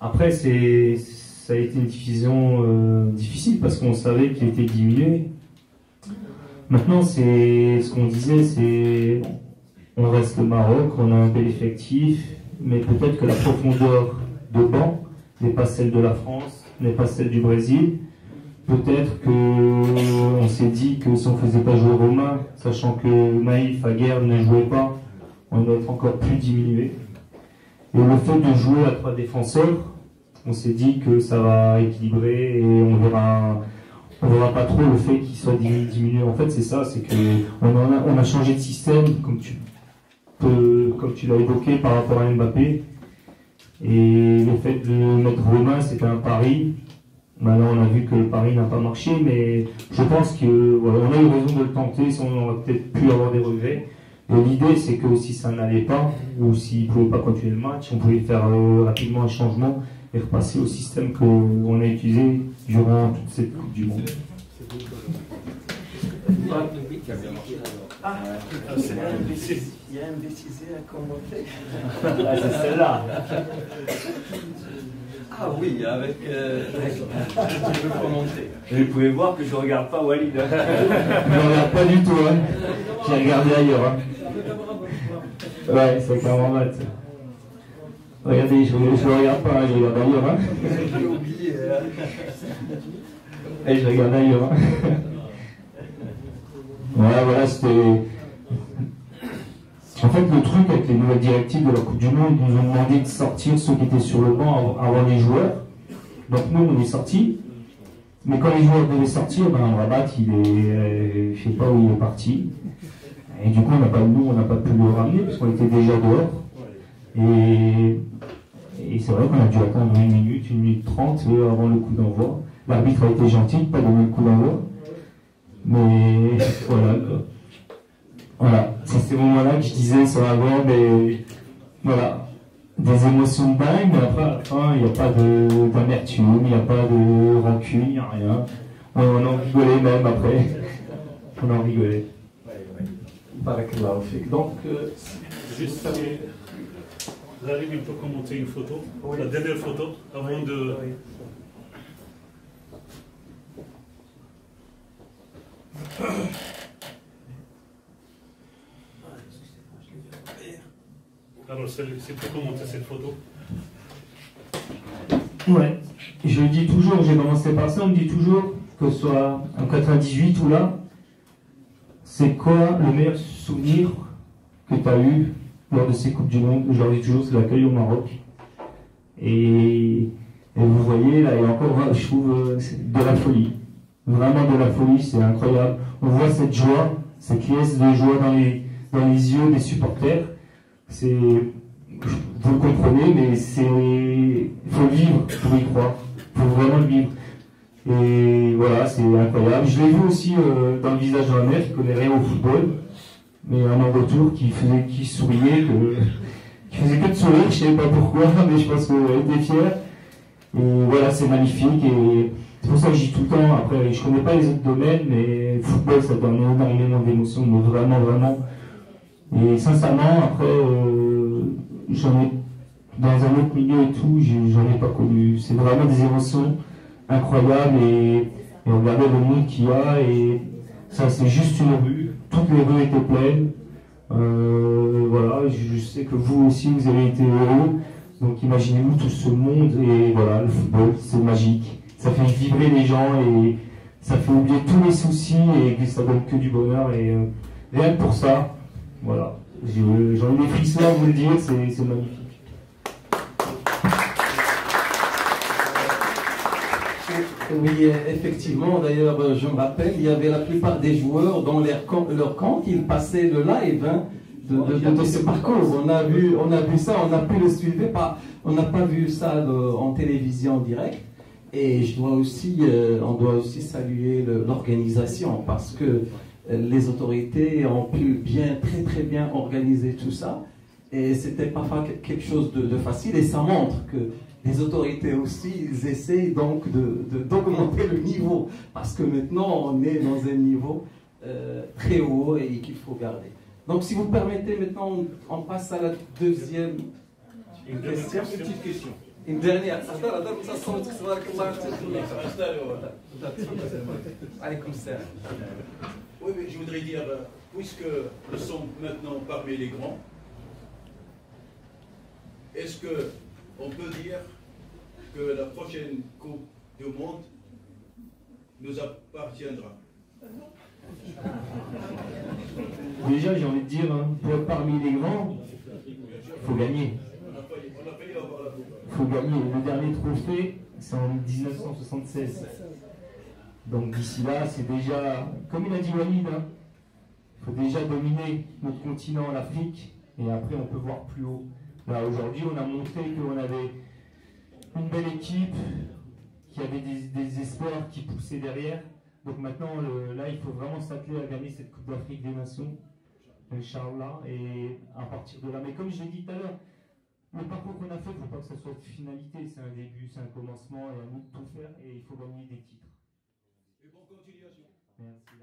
Après, ça a été une décision difficile parce qu'on savait qu'il était diminué. Maintenant, c'est ce qu'on disait, c'est on reste au Maroc, on a un bel effectif, mais peut-être que la profondeur de banc n'est pas celle de la France, n'est pas celle du Brésil. Peut-être qu'on s'est dit que si on ne faisait pas jouer Romain, sachant que Naïf, Aguerd ne jouait pas, on va être encore plus diminué. Et le fait de jouer à 3 défenseurs, on s'est dit que ça va équilibrer et on verra pas trop le fait qu'il soit diminué. En fait, c'est ça, c'est qu'on a changé de système, comme tu l'as évoqué par rapport à Mbappé. Et le fait de mettre Romain, c'était un pari. Maintenant, on a vu que le pari n'a pas marché, mais je pense que voilà, on a eu raison de le tenter, sinon on aurait peut-être pu avoir des regrets. Et l'idée, c'est que si ça n'allait pas, ou s'il ne pouvait pas continuer le match, on pouvait faire rapidement un changement et repasser au système qu'on a utilisé durant toute cette Coupe du Monde. Ah, il y a un bêtisier à commenter. Ah, c'est celle-là. Ah oui, avec. Je veux commenter. Vous pouvez voir que je ne regarde pas Walid. Je ne regarde pas du tout. Hein. J'ai regardé ailleurs. Hein. Ouais, c'est clairement mal. Regardez, je ne regarde pas, je regarde ailleurs. Hein. J'ai oublié. Et je regarde ailleurs. Hein. Voilà, c'était. En fait, le truc avec les nouvelles directives de la Coupe du Monde, ils nous ont demandé de sortir ceux qui étaient sur le banc avant les joueurs. Donc nous, on est sortis. Mais quand les joueurs devaient sortir, Rabat, je sais pas où il est parti. Et du coup, on n'a pas pu le ramener, puisqu'on était déjà dehors. Et c'est vrai qu'on a dû attendre 1 minute 30 avant le coup d'envoi. L'arbitre a été gentil de ne pas donner le coup d'envoi. Mais voilà. Voilà, c'est ces moments-là que je disais sur la web, et voilà, des émotions dingues, mais après, à la fin, il n'y a pas d'amertume, il n'y a pas de rancune, il n'y a rien. On en rigolait même après. On en rigolait. Donc, juste, vous arrivez, il faut commenter une photo, la dernière photo, avant de... Alors, si tu peux commenter cette photo. Ouais, je le dis toujours, j'ai commencé par ça, on me dit toujours, que ce soit en 98 ou là, c'est quoi le meilleur souvenir que tu as eu lors de ces Coupes du Monde? Je leur dis toujours, c'est l'accueil au Maroc. Et vous voyez, là, il y a encore, je trouve, de la folie. Vraiment de la folie, c'est incroyable. On voit cette joie, cette liesse de joie dans les yeux des supporters. C'est, vous le comprenez, mais il faut le vivre pour y croire. Il faut vraiment le vivre. Et voilà, c'est incroyable. Je l'ai vu aussi dans le visage d'un mec qui connaît rien au football, mais à mon retour, qui souriait, qui faisait que de sourire, je sais pas pourquoi, mais je pense qu'elle était fière. Et voilà, c'est magnifique. Et c'est pour ça que je dis tout le temps, après, je connais pas les autres domaines, mais le football, ça donne énormément d'émotions, mais vraiment, vraiment. Et sincèrement, après, j'en ai, dans un autre milieu et tout, j'en ai pas connu. C'est vraiment des émotions incroyables et regardez le monde qu'il y a, et ça, c'est juste une rue. Toutes les rues étaient pleines. Voilà, je sais que vous aussi, vous avez été heureux. Donc imaginez-vous tout ce monde, et voilà, le football, c'est magique. Ça fait vibrer les gens et ça fait oublier tous les soucis et ça donne que du bonheur. Et rien que pour ça, voilà, j'en ai des frissons à vous le dire, c'est magnifique. Oui, effectivement, d'ailleurs, je me rappelle, il y avait la plupart des joueurs dans leur camp qui passaient le live de ce parcours. On a vu ça, on a pu le suivre, on n'a pas vu ça en télévision en direct. Et on doit aussi saluer l'organisation, parce que les autorités ont pu très très bien organiser tout ça. Et c'était parfois quelque chose de facile, et ça montre que les autorités aussi, ils essayent donc d'augmenter le niveau, parce que maintenant on est dans un niveau très haut et qu'il faut garder. Donc si vous permettez, maintenant on passe à la deuxième question. Une petite question. Une dernière. Oui, mais je voudrais dire, puisque nous sommes maintenant parmi les grands, est-ce qu'on peut dire que la prochaine Coupe du Monde nous appartiendra? Déjà, j'ai envie de dire, pour être parmi les grands, il faut gagner. Il faut gagner. Le dernier trophée, c'est en 1976. Donc d'ici là, c'est déjà, comme il a dit Walid, il faut déjà dominer notre continent, l'Afrique, et après on peut voir plus haut. Là, aujourd'hui, on a montré qu'on avait une belle équipe, qui avait des espoirs qui poussaient derrière. Donc maintenant, là, il faut vraiment s'atteler à gagner cette Coupe d'Afrique des Nations, Inch'Allah, et à partir de là. Mais comme je l'ai dit tout à l'heure, le parcours qu'on a fait, il ne faut pas que ça soit une finalité, c'est un début, c'est un commencement, et à nous de tout faire, et il faut gagner des titres. Et bonne continuation. Merci.